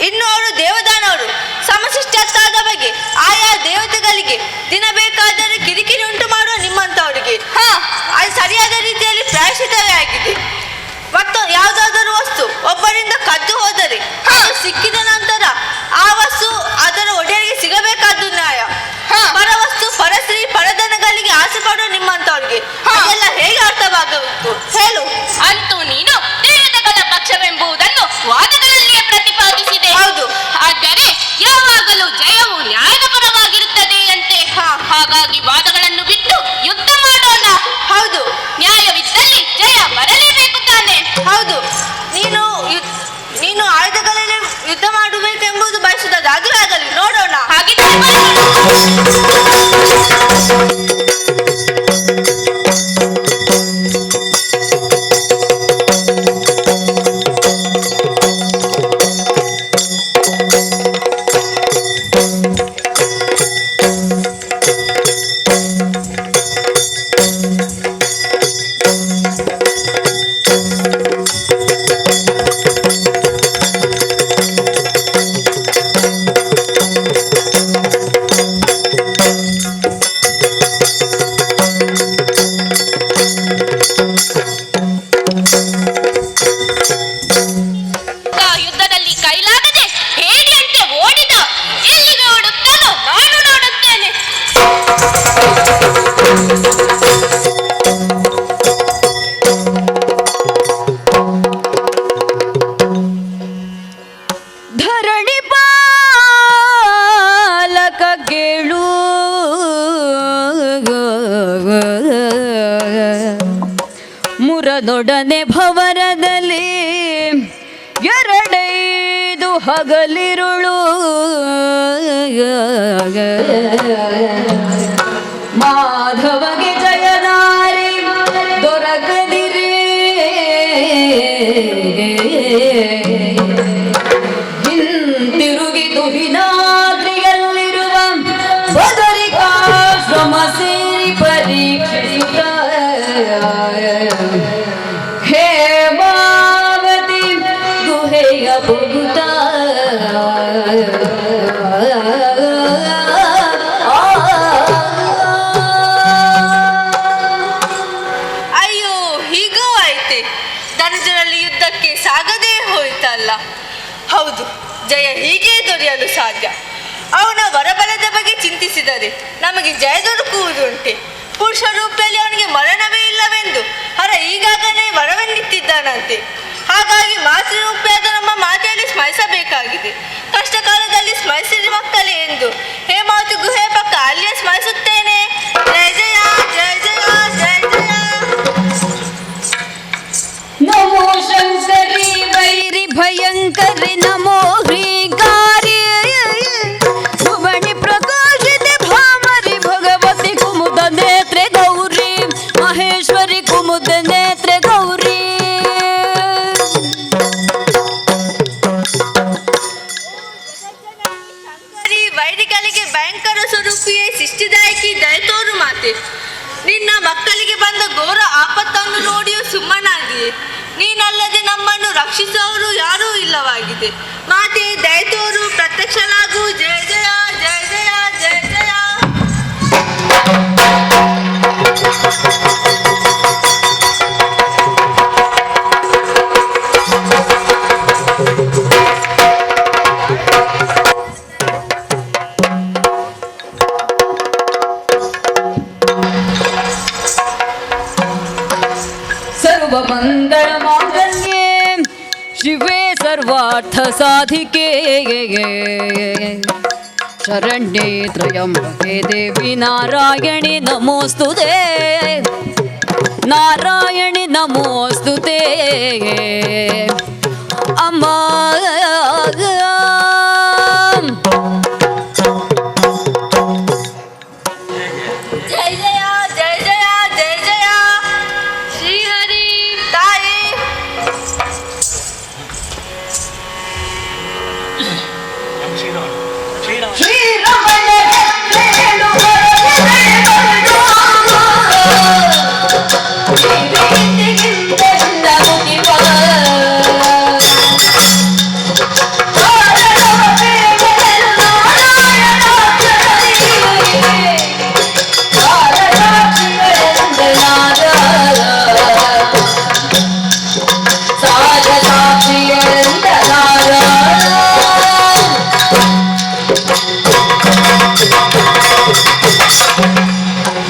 ಇನ್ನು ಅವರು ದೇವದಾನವರು ಸಮಶಿಷ್ಟಾದ ಬಗ್ಗೆ ಆಯಾ ದೇವತೆಗಳಿಗೆ ದಿನ ಬೇಕಾದರೆ ಕಿರಿಕಿರಿ ಉಂಟು ಮಾಡುವ ನಿಮ್ಮಂತವರಿಗೆ ಅದು ಸರಿಯಾದ ರೀತಿಯಲ್ಲಿ ಪ್ರಾಯಶ್ಚಿತವೇ ಆಗಿದೆ. ಮತ್ತು ಯಾವುದಾದರೂ ವಸ್ತು ಒಬ್ಬರಿಂದ ಕದ್ದು ಹೋದರೆ ಅದು ಸಿಕ್ಕಿದ ನಂತರ ಆ ವಸ್ತು ಅದರ ಒಡೆಯರಿಗೆ ಸಿಗಬೇಕಾದ್ದು ನ್ಯಾಯ. ಪರವಸ್ತು ಪರಸ್ತ್ರೀ ಪರಧನಗಳಿಗೆ ಆಸೆ ಪಡುವ ನಿಮ್ಮಂತವ್ರಿಗೆ ಅದೆಲ್ಲ ಹೇಗೆ ಅರ್ಥವಾಗಬೇಕು ಹೇಳು? ಅಂತೂ ನೀನು ದೇವತೆಗಳ ಪಕ್ಷವೆಂಬುದನ್ನು ವಾದಗಳಲ್ಲಿಯೇ ಪ್ರತಿಪಾದಿಸಿದೆ. ಹೌದು, ಆದರೆ ಯಾವಾಗಲೂ ಜಯವು ನ್ಯಾಯದ ಪರವಾಗಿರುತ್ತದೆ ಅಂತೆ. ಹಾಗಾಗಿ ವಾದಗಳನ್ನು ಬಿಟ್ಟು ಯುದ್ಧ ಮಾಡೋಣ. ಹೌದು, ನ್ಯಾಯವಿದ್ದಲ್ಲಿ ಜಯ ಬರಲೇಬೇಕು ತಾನೆ? ಹೌದು, ನೀನು ಆಯುಧಗಳಲ್ಲಿ ಯುದ್ಧ ಮಾಡಬೇಕೆಂಬುದು ಬಯಸುವುದಾದ್ರೂ ಆಗಲಿ, ನೋಡೋಣ. ಹಾಗಿದ್ದರೆ ಯುದ್ಧದಲ್ಲಿ ಕೈಲಾಗದೆ ಹೇಡಿಯಂತೆ ಓಡಿದ. ಎಲ್ಲಿಗೆ ಓಡುತ್ತಾನೋ ನಾನು ನೋಡುತ್ತೇನೆ. ಧರಣಿ ಪಾಲಕ ಕೇಳು ಮುರದೊಡನೆ ಭವರದಲ್ಲಿ ಎರಡೈದು ಹಗಲಿರುಳು ಮಾಧವಗೆ ಜಯನಾರಿ ದೊರಕದಿರಿ ಹಿಂತಿರುಗಿದು ಹಿನಾದ್ರಿಯಲ್ಲಿರುವ ಬದರಿಕಾಶ್ರಮ ಸೇರಿ ಪರೀಕ್ಷಿಸುತ್ತ ಹೇಮಾವತಿ ಗುಹೆಯ ಬುಗುತ ಅಯ್ಯೋ, ಹೀಗೂ ಆಯ್ತೆ. ಧನುಜರಲ್ಲಿ ಯುದ್ಧಕ್ಕೆ ಸಾಗದೇ ಹೋಯ್ತಲ್ಲ. ಹೌದು, ಜಯ ಹೀಗೆ ದೊರೆಯಲು ಸಾಧ್ಯ. ಅವನ ವರಬಲದ ಬಗ್ಗೆ ಚಿಂತಿಸಿದರೆ ನಮಗೆ ಜಯ ದೊರಕುವುದುಂಟೆ. ಪುರುಷ ರೂಪದಲ್ಲಿ ಅವನಿಗೆ ಮರಣವೇ ಇಲ್ಲವೆಂದು ಹರ ಈಗಾಗಲೇ ವರವೆನ್ನಿಟ್ಟಿದ್ದಾನಂತೆ. ಹಾಗಾಗಿ ಮಾತೃರೂಪಿಯಾದ ನಮ್ಮ ಮಾತೆಯಲ್ಲಿ ಸ್ಮರಿಸಬೇಕಾಗಿದೆ. ಕಷ್ಟ ಕಾಲದಲ್ಲಿ ಸ್ಮರಿಸಿರಿ ಮಕ್ಕಳೇ ಎಂದು ಹೇಮಾವತಿ ಗುಹೆ ಪಕ್ಕ ಅಲ್ಲಿಯೇ ಸ್ಮರಿಸುತ್ತೇನೆ. ಜಯ ಜಯ ಜಯ ಜಯ ಜಯ ಜಯ. ನಮೋ ಶಂಕರಿ ವೈರಿ ಭಯಂಕರಿ ನಮೋ ಹ್ರೀಕಾರಿ ಭುವನಿ ಪ್ರಕಾಶಿತೆ ಭಾಮರಿ ಭಗವತಿ ಕುಮುದ ನೇತ್ರೆ ಗೌರಿ ಮಹೇಶ್ವರಿ ಕುಮುದ ನೇತ್ರೆ ಗೌರಿ. ವೈರಿಗಳಿಗೆ ಭಯಂಕರ ಸ್ವರೂಪಿಯೇ ಸೃಷ್ಟಿದಾಯಕಿ ದಯ ತೋರು ಮಾತೆ. ಮಾತೆ, ನಿನ್ನ ಮಕ್ಕಳಿಗೆ ಬಂದ ಘೋರ ಆಪತ್ತನ್ನು ನೋಡಿಯೂ ಸುಮ್ಮನಾಗಿಯೇ. ನೀನಲ್ಲದೆ ನಮ್ಮನ್ನು ರಕ್ಷಿಸುವವರು ಯಾರೂ ಇಲ್ಲವಾಗಿದೆ. ಮಾತೆ ದಯತೋರು, ಪ್ರತ್ಯಕ್ಷಲಾಗು. ಜಯ ಜಯ ಜಯ ಜಯ ಜಯ ಜಯ. ಸರ್ವಮಂಗಳ ಮಾಂಗಲ್ಯೆ ಶಿವೆ ಸರ್ವಾರ್ಥ ಸಾಧಿಕೆ ಶರಣ್ಯೇ ತ್ರಯಂಬಕೆ ದೇವಿ ನಾರಾಯಣಿ ನಮೋಸ್ತುತೆ, ನಾರಾಯಣಿ ನಮೋಸ್ತುತೆ. ಅಮ್ಮ ಜಯ ಜಯ ಜಯ ಜಯ ಜಯ ಜಯ. ಶ್ರೀಹರಿ ತಾಯಿ.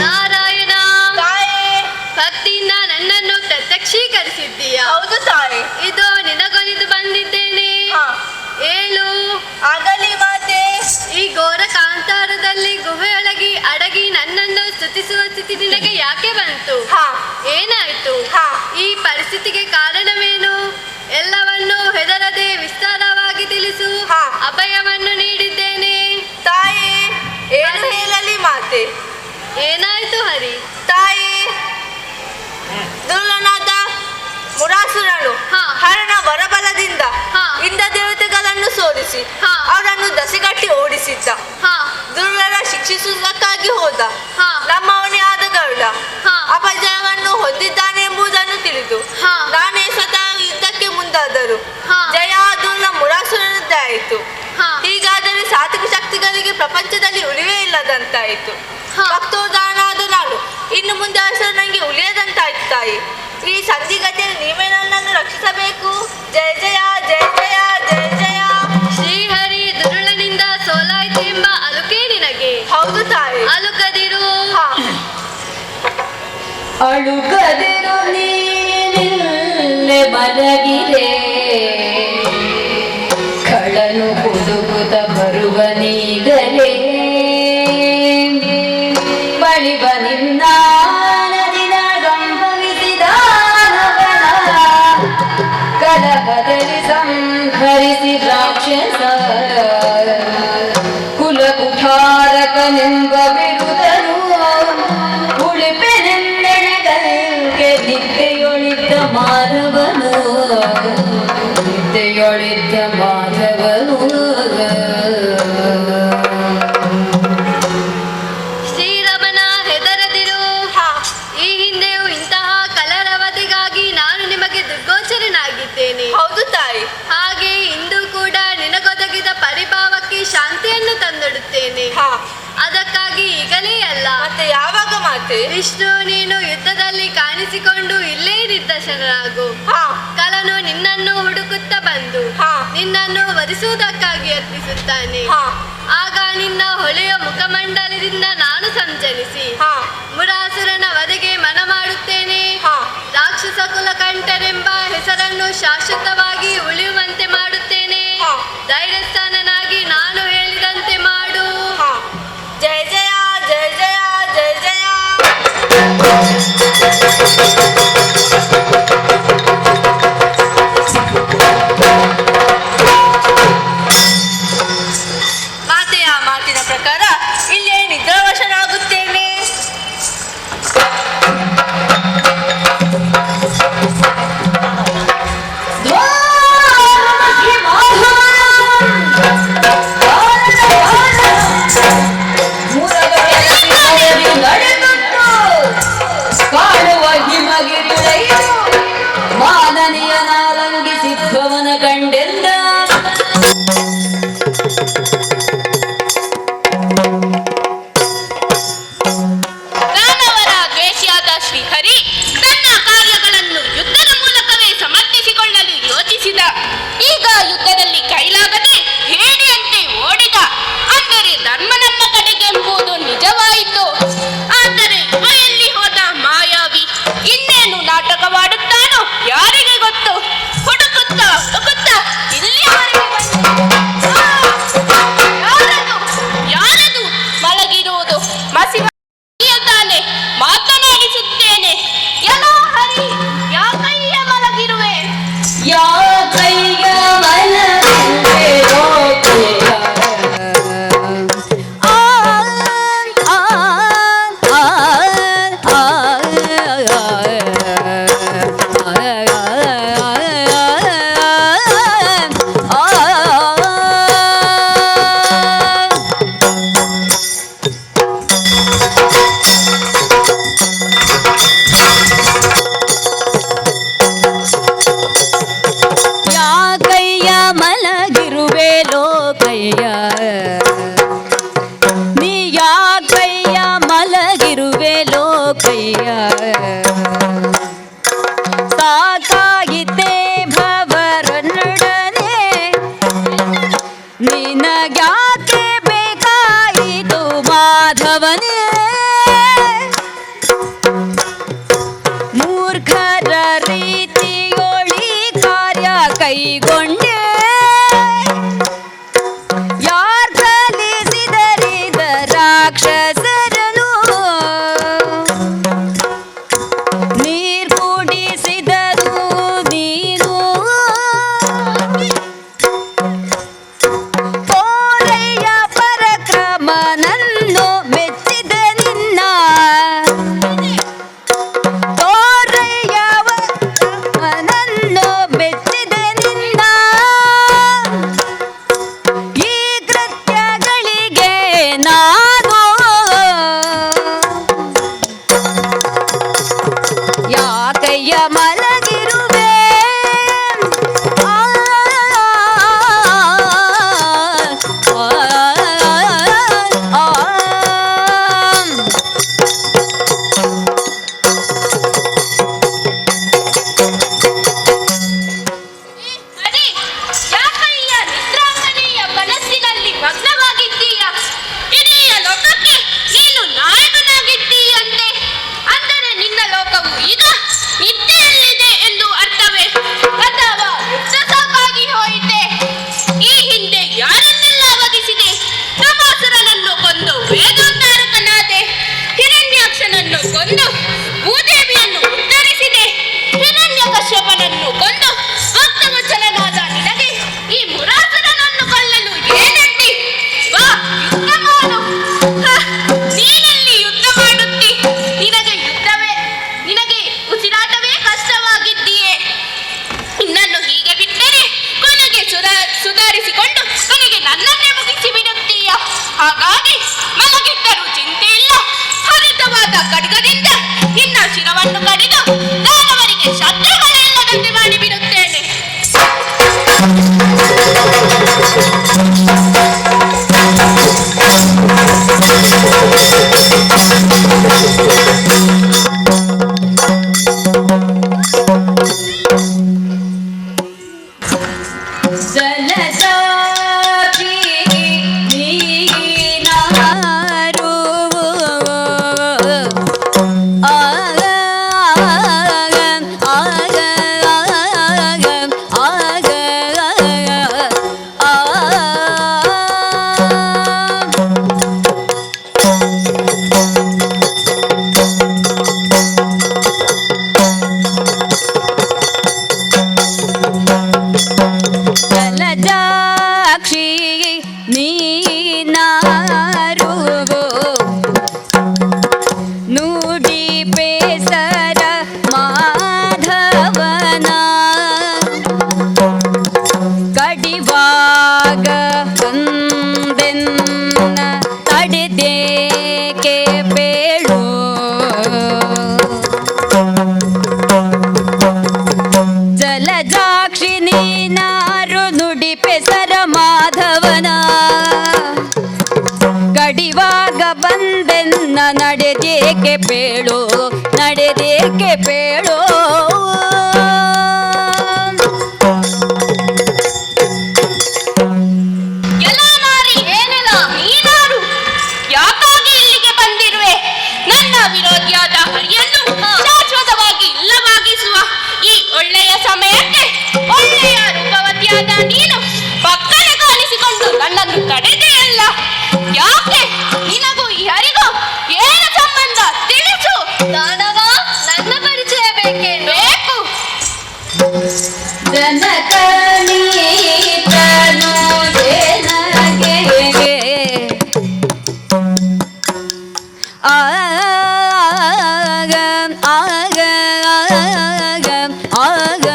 ನಾರಾಯಣ, ಭಕ್ತಿಯಿಂದ ನನ್ನನ್ನು ಪ್ರತ್ಯಕ್ಷೀಕರಿಸಿದ್ದೀಯ. ಹೌದು ತಾಯಿ. ಇದು ನಿನಗೊಲಿದು ಬಂದಿದ್ದೇನೆ. ಏಳು ಆಗಲಿ ಮಾತೆ. ಈ ಘೋರ ಕಾಂತಾರದಲ್ಲಿ ಗುಹೆಯೊಳಗಿ ಅಡಗಿ ನನ್ನನ್ನು ಸ್ತುತಿಸುವ ಸ್ಥಿತಿ ನಿನಗೆ ಯಾಕೆ ಬಂತು? ಏನಾಯ್ತು? ಈ ಪರಿಸ್ಥಿತಿಗೆ ಕಾರಣವೇನು? ಎಲ್ಲವನ್ನೂ ಹೆದರದೆ ವಿಸ್ತಾರವಾಗಿ ತಿಳಿಸು. ಅಭಯವನ್ನು ನೀಡಿದ್ದೇನೆ. ತಾಯಿ ಏನು ಹೇಳಲಿ ಮಾತೆ? ಏನಾಯ್ತು ಹರಿ? ತಾಯಿ, ದುರ್ಲನಾದ ಮುರಾಸುರನು ಹರನ ವರಬಲದಿಂದ ಇಂದ ದೇವತೆಗಳನ್ನು ಸೋಲಿಸಿ ಅವರನ್ನು ದಸೆಗಟ್ಟಿ ಓಡಿಸಿದ್ದ. ದುರ್ಲರ ಶಿಕ್ಷಿಸುವುದಕ್ಕಾಗಿ ಹೋದ. ನಮ್ಮವನೇ ಆದ ಗರುಡ ಅಪಜಯವನ್ನು ಹೊಂದಿದ್ದಾನೆ ಎಂಬುದನ್ನು ತಿಳಿದು ನಾನೇ ಸ್ವತಃ ಯುದ್ಧಕ್ಕೆ ಮುಂದಾದರು. ಜಯ ದುರ್ಲ ಮುರಾಸುರನದ್ದಾಯಿತು. ಹೀಗಾದರೆ ಸಾತ್ವಿಕ ಶಕ್ತಿಗಳಿಗೆ ಪ್ರಪಂಚದಲ್ಲಿ ಉಳಿವೇ ಇಲ್ಲದಂತಾಯಿತು. ಭಕ್ತೋದಾನಾದ ನಾನು ಇನ್ನು ಮುಂದೆ ಹೆಸರು ನನಗೆ ಉಳಿಯದಂತಾಯ್ತು. ತಾಯಿ, ಈ ಸಂಧಿಗತಿಯಲ್ಲಿ ನೀವೇ ನನ್ನನ್ನು ರಕ್ಷಿಸಬೇಕು. ಜಯ ಜಯ ಜಯ ಜಯ ಜಯ ಜಯ. ಶ್ರೀಹರಿ ದುರುಳನಿಂದ ಸೋಲಾಯ್ತು ಎಂಬ ಅಲುಕೆ ನಿನಗೆ? ಹೌದು ತಾಯಿ. ಅಲುಕದಿರು. ಅಳುಕದಿರು ನೀನಿಲ್ಲೆ ಮಲಗಿರೆ, ಕಳನು ಹುಡುಗುತ್ತ ಬರುವನೀಗಲೇ. ಬಳಿವ ನಿನ್ನ ನದಿನ ಗಂಭವಿಸಿದ ಕಲಹದಲ್ಲಿ ಸಂಹರಿಸಿ ರಾಕ್ಷಸ ಕುಲಕುಠಾರಕನೆಂಬ ಬಿರುದನು ಉಳಿಪೆನೆಂದೆಣಗಲ್ಗೆ ನಿದ್ದೆಯೊಳಿದ್ದ ಮಾಧವನು, ನಿದ್ದೆಯೊಳಿದ್ದ ಮಾಧವನು. ಶ್ರೀರಮಣ, ಹೆದರದಿರು. ಈ ಹಿಂದೆಯೂ ಇಂತಹ ಕಲರವತೆಗಾಗಿ ನಾನು ನಿಮಗೆ ದುರ್ಗೋಚರನಾಗಿದ್ದೇನೆ. ಹೌದು ತಾಯಿ. ಹಾಗೆ ಇಂದು ಕೂಡ ನಿನಗೊದಗಿದ ಪರಿಭಾವಕ್ಕೆ ಶಾಂತಿಯನ್ನು ತಂದೊಡುತ್ತೇನೆ. ಅದಕ್ಕಾಗಿ ಈಗಲೇ ಅಲ್ಲ, ಮತ್ತೆ ಯಾವಾಗ ಮಾತೆ? ವಿಷ್ಣು, ನೀನು ಯುದ್ಧದಲ್ಲಿ ಕಾಣಿಸಿಕೊಂಡು ಇಲ್ಲೇ ನಿರ್ದೇಶನರಾಗು. ಕಲನು ನಿನ್ನನ್ನು ಹುಡುಕುತ್ತಾ ಬಂದು ನಿನ್ನನ್ನು ವಧಿಸುವುದಕ್ಕಾಗಿ ಯತ್ನಿಸುತ್ತಾನೆ. ಆಗ ನಿನ್ನ ಹೊಳೆಯ ಮುಖಮಂಡಲದಿಂದ ನಾನು ಸಂಚರಿಸಿ ಮುರಾಸುರನ ವಧೆಗೆ ಮನ ಮಾಡುತ್ತೇನೆ. ರಾಕ್ಷಸ ಕುಲಕಂಠರೆಂಬ ಹೆಸರನ್ನು ಶಾಶ್ವತವಾಗಿ ಉಳಿಯುವಂತೆ ಮಾಡುತ್ತೇನೆ. ಧೈರ್ಯಸ್ಥಾನನಾಗಿ ನಾನು ಹೇಳಿದಂತೆ ಮಾಡು. ಜಯ ಜಯ ಜಯ ಜಯ ಜಯ ಜಯ. ಮಾತೆಯ ಮಾತಿನ ಪ್ರಕಾರ ಇಲ್ಲೇ ನಿದ್ರಾವಶನಾಗುತ್ತೇನೆ. ನಡೆದು ಯಾಕಯ್ಯ ಮಲಗಿರುವೆ ಲೋಕಯ್ಯ, ನೀ ಯಾಕಯ್ಯ ಮಲಗಿರುವೆ ಲೋಕಯ್ಯ, ಸಾಕಾಗಿದ್ದೆ ಭವರನ್ನೊಡನೆ ನಿನಗ್ಯಾಕೆ ಬೇಕಾಯಿತು ಮಾಧವನೇ, ಮೂರ್ಖರ ರೀತಿಯೊಳಿ ಕಾರ್ಯ ಕೈಗೊಂಡೆ, ಯಾರ್ ಕಲಿಸಿದರಿದ ರಾಕ್ಷಸರನು, ನೀರ್ ಕುಡಿಸಿದರು ನೀನು, ಕೋರಯ್ಯ ಪರಕ್ರಮನನ್ನು ಮೆಚ್ಚಿದ ನಿನ್ನ, ಕೋರಯ್ಯವನನ್ನು ಮೆಚ್ಚಿದ ನಿನ್ನ, ಈ ಕೃತ್ಯಗಳಿಗೆ ನಾನು ಯಾಕಯ್ಯ ಮಲಗಿರುವೆ, ಆ, ಆ, ಆ, ಆ. ಅರೆ, ಯಾಕಯ್ಯ ನಿದ್ರಾಂಗನೆಯ ಮನಸ್ಸಿನಲ್ಲಿ ಮಗ್ನವಾಗಿದ್ದೀಯ? ಇಡೀ ಲೋಕಕ್ಕೆ ನೀನು ನಾಯಕನಾಗಿದ್ದೀಯಂತೆ. ಅಂದರೆ ನಿನ್ನ ಲೋಕವು ಈಗ ನಿದ್ದೆಯಲ್ಲಿದೆ ಎಂದು ಅರ್ಥವೇ? ಅಥವಾ ಯುದ್ಧ ಸಾಕಾಗಿ ಹೋಯಿತೆ? ಈ ಹಿಂದೆ ಯಾರನ್ನೆಲ್ಲ ವಧಿಸಿದೆ? ತಮಾಸುರನನ್ನು ಕೊಂದು ವೇದೋದ್ಧಾರಕನಾದೆ, ಹಿರಣ್ಯಾಕ್ಷನನ್ನು ಕೊಂದು ಭೂದೇವಿಯನ್ನು ಉದ್ಧರಿಸಿದೆ, ಹಿರಣ್ಯಕಶ್ಯಪನನ್ನು ಕೊಂದು ಭಕ್ತವಚಲನಾದ ನಿನಗೆ ಈ ಮುರಾಸುರನನ್ನು ಕೊಲ್ಲಲು ಏನಂತೆ? ಬಾ, ಯುದ್ಧ ಮಾಡು. ಹ, ನೀನಲ್ಲಿ ಯುದ್ಧ ಮಾಡುತ್ತಿ? ನಿನಗೆ ಉಸಿರಾಟವೇ ಕಷ್ಟವಾಗಿದ್ದೀಯೇ? ನಿನ್ನನ್ನು ಹೀಗೆ ಬಿಟ್ಟರೆ ಕೊನೆಗೆ ಸುಧಾರಿಸಿಕೊಂಡು ಕೊನೆಗೆ ನನ್ನನ್ನೇ ಮುಗಿಸಿ ಬಿಡುತ್ತೀಯ. ಹಾಗಾಗಿ ಮಲಗಿದ್ದರೂ ಚಿಂತೆ ಇಲ್ಲ, ಹರಿತವಾದ ಖಡ್ಗದಿಂದ ನಿನ್ನ ಶಿರವನ್ನು ಕಡಿದು ದಾನವರಿಗೆ ಶತ್ರುಗಳಿಲ್ಲದಂತೆ ಮಾಡಿಬಿಡುತ್ತೇನೆ. ಜಲಜಾಕ್ಷಿ ನೀನಾರು, ಆಗ ಆಗ ಆಗ ಜಲಜಾಕ್ಷಿ ನೀನಾರು, ನುಡಿ ಬೇಸರ ಮಾಧವನ, ಕಡಿವಾಗ ಬಂದೆನ್ನ ತಡೆದೇಕೆ ಬೇಳು, ಜಲಜಾಕ್ಷಿ ನೀನಾರು ನುಡಿ ಪೆಸರ ಮಾಧವನ, ಕಡಿವಾಗ ಬಂದೆನ್ನ ನಡೆದೇಕೆ ಬೇಳು, ನಡೆದೇಕೆ ಬೇಳು. ಎಲ್ಲ ನಾರಿ ಏನೆಲ್ಲ ನೀನಾರು? ಯಾಕಾಗಿ ಇಲ್ಲಿಗೆ ಬಂದಿರುವೆ? ನನ್ನ ವಿರೋಧಿಯಾದ ಹರಿಯನ್ನು ಶಾಶ್ವತವಾಗಿ ಇಲ್ಲವಾಗಿಸುವ ಈ ಒಳ್ಳೆಯ ಸಮಯಕ್ಕೆ ಒಳ್ಳೆಯ ರೂಪವತಿಯಾದ ನೀನು ಪಕ್ಕನೆ ಕಾಣಿಸಿಕೊಂಡು ನನ್ನನ್ನು ತಡೆದೆಯಲ್ಲ. ಯಾಕೆ? ನಿನಗೂ ಈ ಹರಿಗೂ ಏನು ಸಂಬಂಧ ತಿಳಿಸು. ದಾನವ, ನನ್ನ ಪರಿಚಯ ಬೇಕೇ? ಬೇಕು. ಜನಕನೀತನು ಜನಗೆ ಆಗ ಆಗ ಆಗ ಆಗ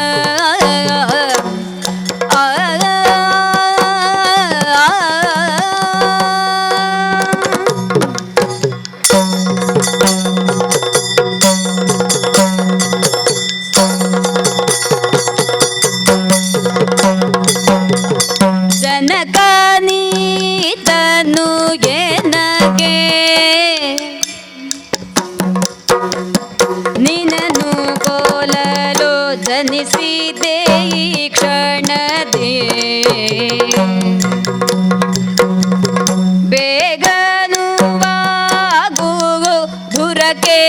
ದುರಕೆ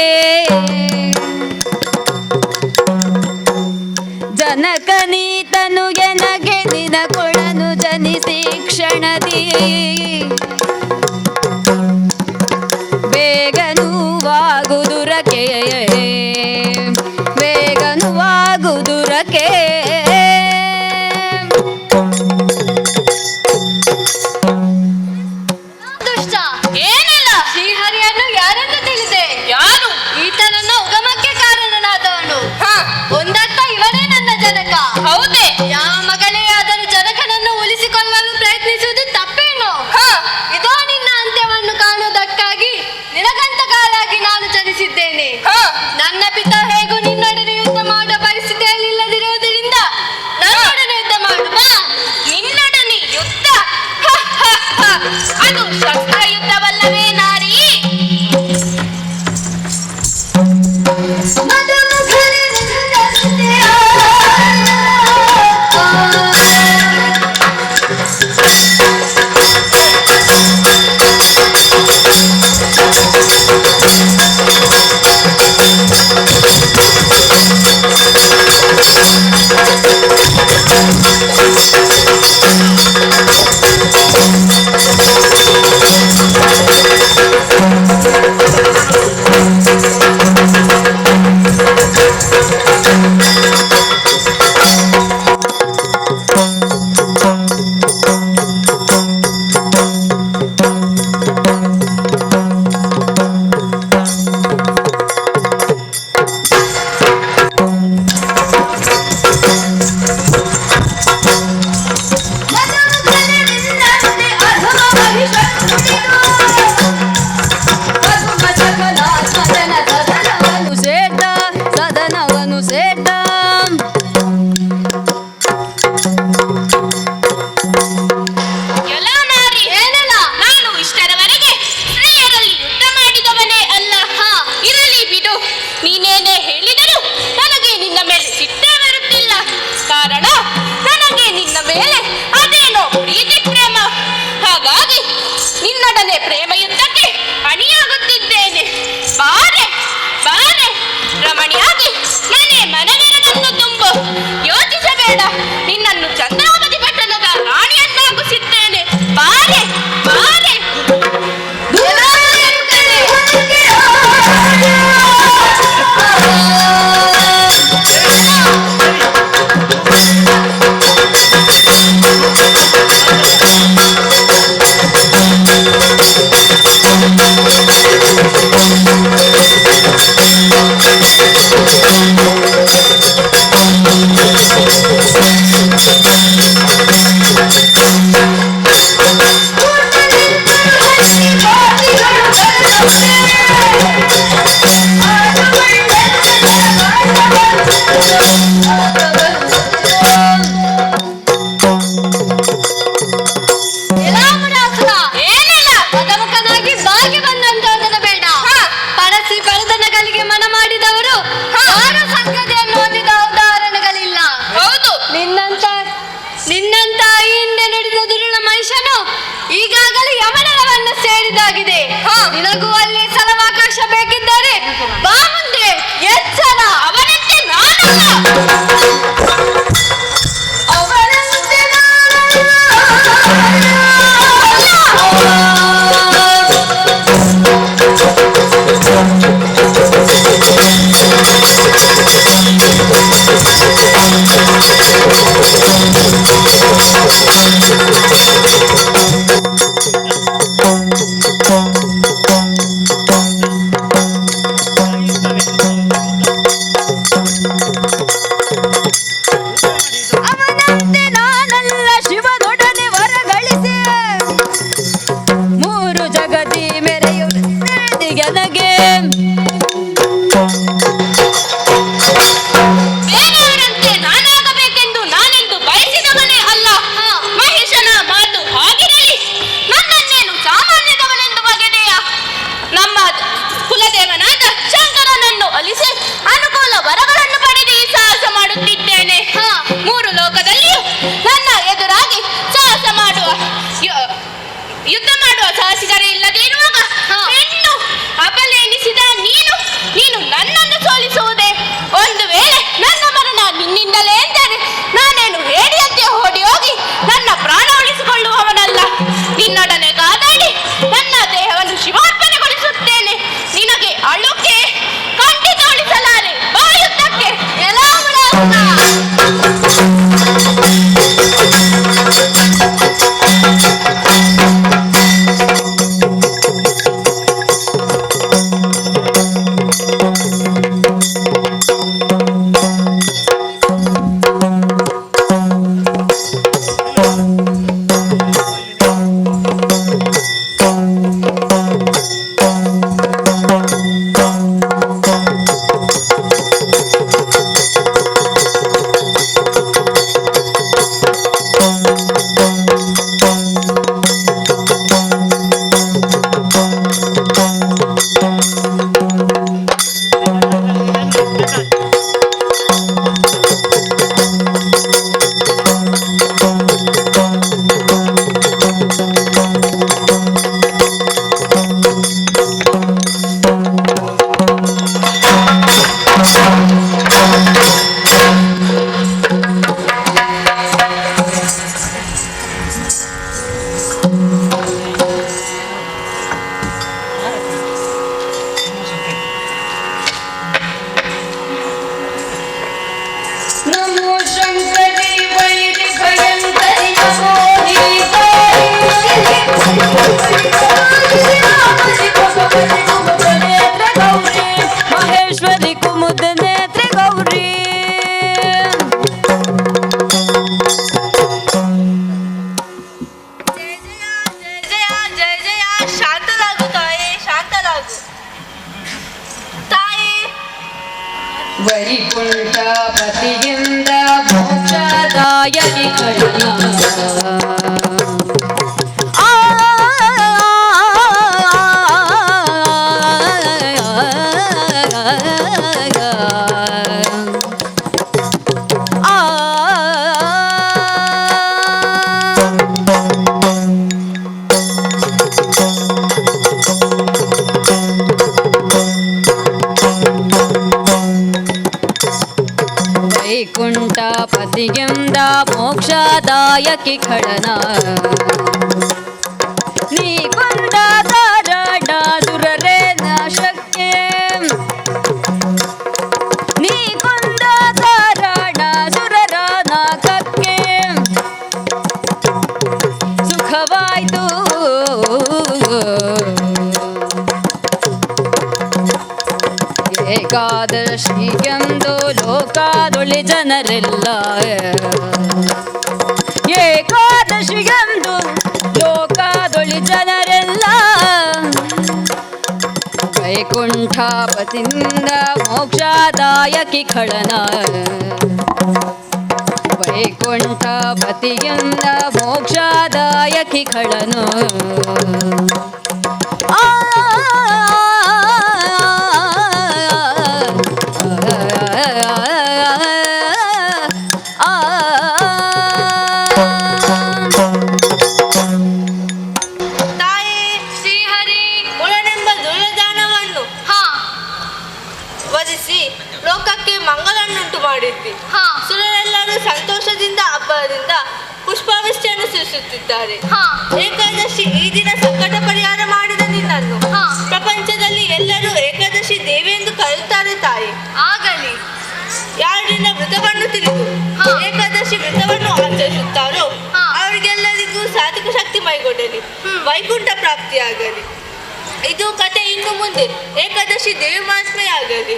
ಜನಕನೀತನು ಎನಗೆ ದಿನ ಕೊಳನು ಜನಿಸಿ ಕ್ಷಣದಿ ಬೇಗನುವಾಗುದುರಕೆ ಬೇಗನುವಾಗುದುರಕೆ ದುಷ್ಟ ಏನಿಲ್ಲ. ಶ್ರೀಹರಿಯನ್ನು ಯಾರೆಂದು ತಿಳಿದೆ? ಯಾರು? ಈತನನ್ನ ಉಗಮಕ್ಕೆ ಕಾರಣನಾದವನು. ಒಂದರ್ಥ ಇವನೇ ನನ್ನ ಜನಕ. ಹೌದೇ? ಯಾವ ಮಗಳೇ ಆದರೂ ಜನಕನನ್ನು ಉಳಿಸಿಕೊಳ್ಳಲು ಪ್ರಯತ್ನಿಸುವುದು ತಪ್ಪೇನು? ಇದೋ ನಿನ್ನ ಅಂತ್ಯವನ್ನು ಕಾಣುವುದಕ್ಕಾಗಿ ನಿನಗಂತ ಕಾಲಾಗಿ ನಾನು ಚಲಿಸಿದ್ದೇನೆ. ನನ್ನ ಪಿತ ಹೇಗೂ ನಿನ್ನೊಡನೆ ಯುದ್ಧ ಮಾಡುವ ಪರಿಸ್ಥಿತಿಯಲ್ಲಿ ಇಲ್ಲದಿರುವುದರಿಂದ ನನ್ನೊಡನೆ ಯುದ್ಧ ಮಾಡು ಬಾ. ನಿನ್ನೊಡನೆ ಯುದ್ಧ? ಅದು ಶಸ್ತ್ರ ಯುದ್ಧವಲ್ಲವೇ ನಾರಿ? ಪ್ರೇಮ ಯುದ್ಧಕ್ಕೆ ಅಣಿಯಾಗುತ್ತಿದ್ದೇನೆ. ಬಾರೆ ಬಾರೆ ರಮಣಿಯಾಗಿ ಮನೆ ಮನವಿರನನ್ನು ತುಂಬು. ಯೋಚಿಸಬೇಡ, ನಿನ್ನನ್ನು ಚಂದ್ರಾವತಿ ಪಟ್ಟಣದ ರಾಣಿಯನ್ನಾಗಿಸಿದ್ದೇನೆ. ಬಾರೆ ಬಾರೆ. ನಿನ್ನಂತ ಈ ಹಿಂದೆ ನಡೆದ ದುರುಳ ಮನುಷ್ಯನು ಈಗಾಗಲೇ ಯಮನರವನ್ನು ಸೇರಿದಾಗಿದೆ. ನಿನಗೂ ಅಲ್ಲಿ ಸ್ಥಳಾವಕಾಶ ಬೇಕಿದ್ದರೆ ಬಾ ಮುಂದೆ. ಎಚ್ಚರ, ಅವನಂತೆ ನಾನಲ್ಲ. ಅವನಂತೆ ನಾನಲ್ಲ, ಶಿವನೊಡನೆ ವರಗಳಿಸಿ ಮೂರು ಜಗತಿ ಮೆರೆಯುವುದೆನಗೆ. ಬೇರೆಯವರಂತೆ ನಾನಾಗಬೇಕೆಂದು ನಾನೆಂದು ಬಯಸಿದವನೇ ಅಲ್ಲ. ಮಹೇಶನ ಮಾತು ಹಾಗಿರಲಿ, ನನ್ನನ್ನೇನು ಸಾಮಾನ್ಯದವನೆಂದು ಬಗೆದೆಯ? ನಮ್ಮ ಕುಲದೇವನಾದ ಶಂಕರನನ್ನು ಅಲಿಸಿ ಅನುಕೂಲ ವರಗಳನ್ನು ಪಡೆದು ಈ ಸಾಹಸ ಮಾಡುತ್ತಿದ್ದೇನೆ. ಮೂರು ಲೋಕದಲ್ಲಿಯೂ ನನ್ನ ಎದುರಾಗಿ ಸಾಹಸ ಮಾಡುವ ಯುದ್ಧ ಮಾಡುವ ಸಾಹಸಿಗರೇ ಇಲ್ಲದೆ ಇರುವಾಗ ಹೆಣ್ಣು ಅಬಲೆ ಎನಿಸಿದ ನೀನು ಮಹೇಶ್ವರಿ ಕುಮುದ ನೇತ್ರ ಗೌರಿ ಜಯ ಜಯ ಶಾಂತಲಾಗು ತಾಯಿ ಶಾಂತಲಾಗು ತಾಯಿ ವೈಕುಂಠ ಪತಿಯಿಂದ ಮೋಕ್ಷದಾಯಕಿ ಕರುಣ ವೈಕುಂಠ ಪತಿಗೆಂದ ಮೋಕ್ಷದಾಯಕಿ ಖಡನ ನೀ ಕೊಂದ ದಾರಾಡ ದುರರೆ ನಾಶಕ್ಕೆ ನೀ ಕೊಂದ ದಾರಾಡ ಸುರರ ನಾಕಕ್ಕೆ ಸುಖವಾಯ್ತು ಏಕಾದಶಿಯಂದು ಲೋಕಾದೊಳಿ ಜನರೆಲ್ಲ ಏಕಾದಶಿಯಂದು ಲೋಕಾದೊಳಿ ಜನರೆಲ್ಲ ವೈಕುಂಠಪತಿಯಿಂದ ಮೋಕ್ಷದಾಯಕಿ ಖಡನ ವೈಕುಂಠಪತಿಯಿಂದ ಮೋಕ್ಷದಾಯಕಿ ಖಡನು ತಾಯಿ ಶ್ರೀಹರಿ ಮುಳನೆಂಬ ದುರ್ದಾನವನ್ನು ವಧಿಸಿ ಲೋಕಕ್ಕೆ ಮಂಗಳನ್ನುಂಟು ಮಾಡಿದ್ವಿ ಸುರರೆಲ್ಲರೂ ಸಂತೋಷದಿಂದ ಹಬ್ಬದಿಂದ ಪುಷ್ಪಾವೃಷ್ಟಿಯನ್ನು ಸೃಷ್ಟಿಸುತ್ತಿದ್ದಾರೆ ಏಕಾದಶಿ ಈ ದಿನ ಸಂಕಟ ಪರಿಹಾರ ಮಾಡಿದ ನಿನ್ನನ್ನು ಪ್ರಪಂಚದಲ್ಲಿ ಎಲ್ಲರೂ ಏಕಾದಶಿ ದೇವಿ ಎಂದು ಕರೆಯುತ್ತಾರೆ ತಾಯಿ ಆಗಲಿ ಯಾರಿನ ವ್ರತವನ್ನು ತಿಳಿದು ಏಕಾದಶಿ ವ್ರತವನ್ನು ಆಚರಿಸುತ್ತಾರೋ ಅವರಿಗೆಲ್ಲರಿಗೂ ಸಾಧಕ ಶಕ್ತಿ ಮೈಗೊಳ್ಳಲಿ ವೈಕುಂಠ ಪ್ರಾಪ್ತಿಯಾಗಲಿ ಇದು ಕತೆ ಇನ್ನು ಮುಂದೆ ಏಕಾದಶಿ ದೇವಿ ಮಹಾತ್ಮೆಯಾಗಲಿ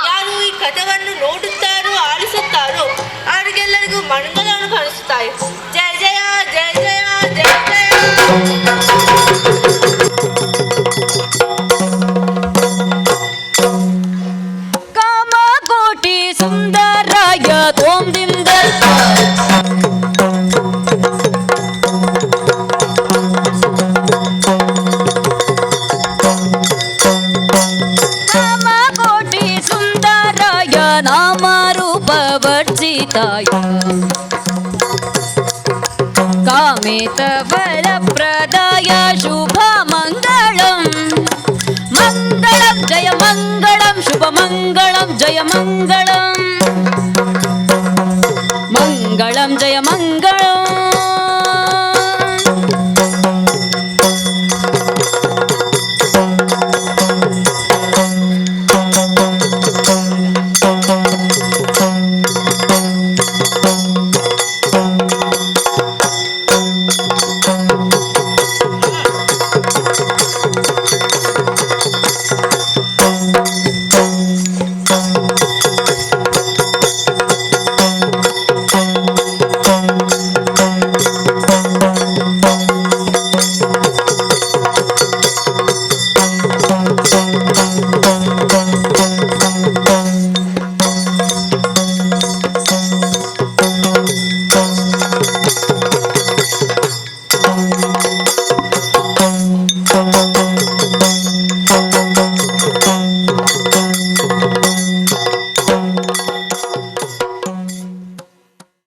ಯಾರು ಈ ಕಥೆಯನ್ನು ನೋಡುತ್ತಾರೋ ಆಲಿಸುತ್ತಾರೋ ಅವರಿಗೆಲ್ಲರಿಗೂ ಮಂಗಳವನ್ನು ಕಳಿಸುತ್ತಾರೆ ಜಯ ಜಯ ಜಯ ಜಯ ಜಯ ಜಯ ಕಾಮಕೋಟಿ ಸುಂದರಾಯ ತೋಂದಿಂದ ಕಾಮಕೋಟಿ ಸುಂದರಾಯ ನಾಮ ರೂಪ ವರ್ಜಿತಾಯ ಕಾಮಿತ ಫಲಪ್ರದಾಯ ಶುಭ ಮಂಗಳಂ ಮಂಗಳಂ ಜಯ ಮಂಗಳಂ ಶುಭ ಮಂಗಳಂ ಜಯ ಮಂಗಳಂ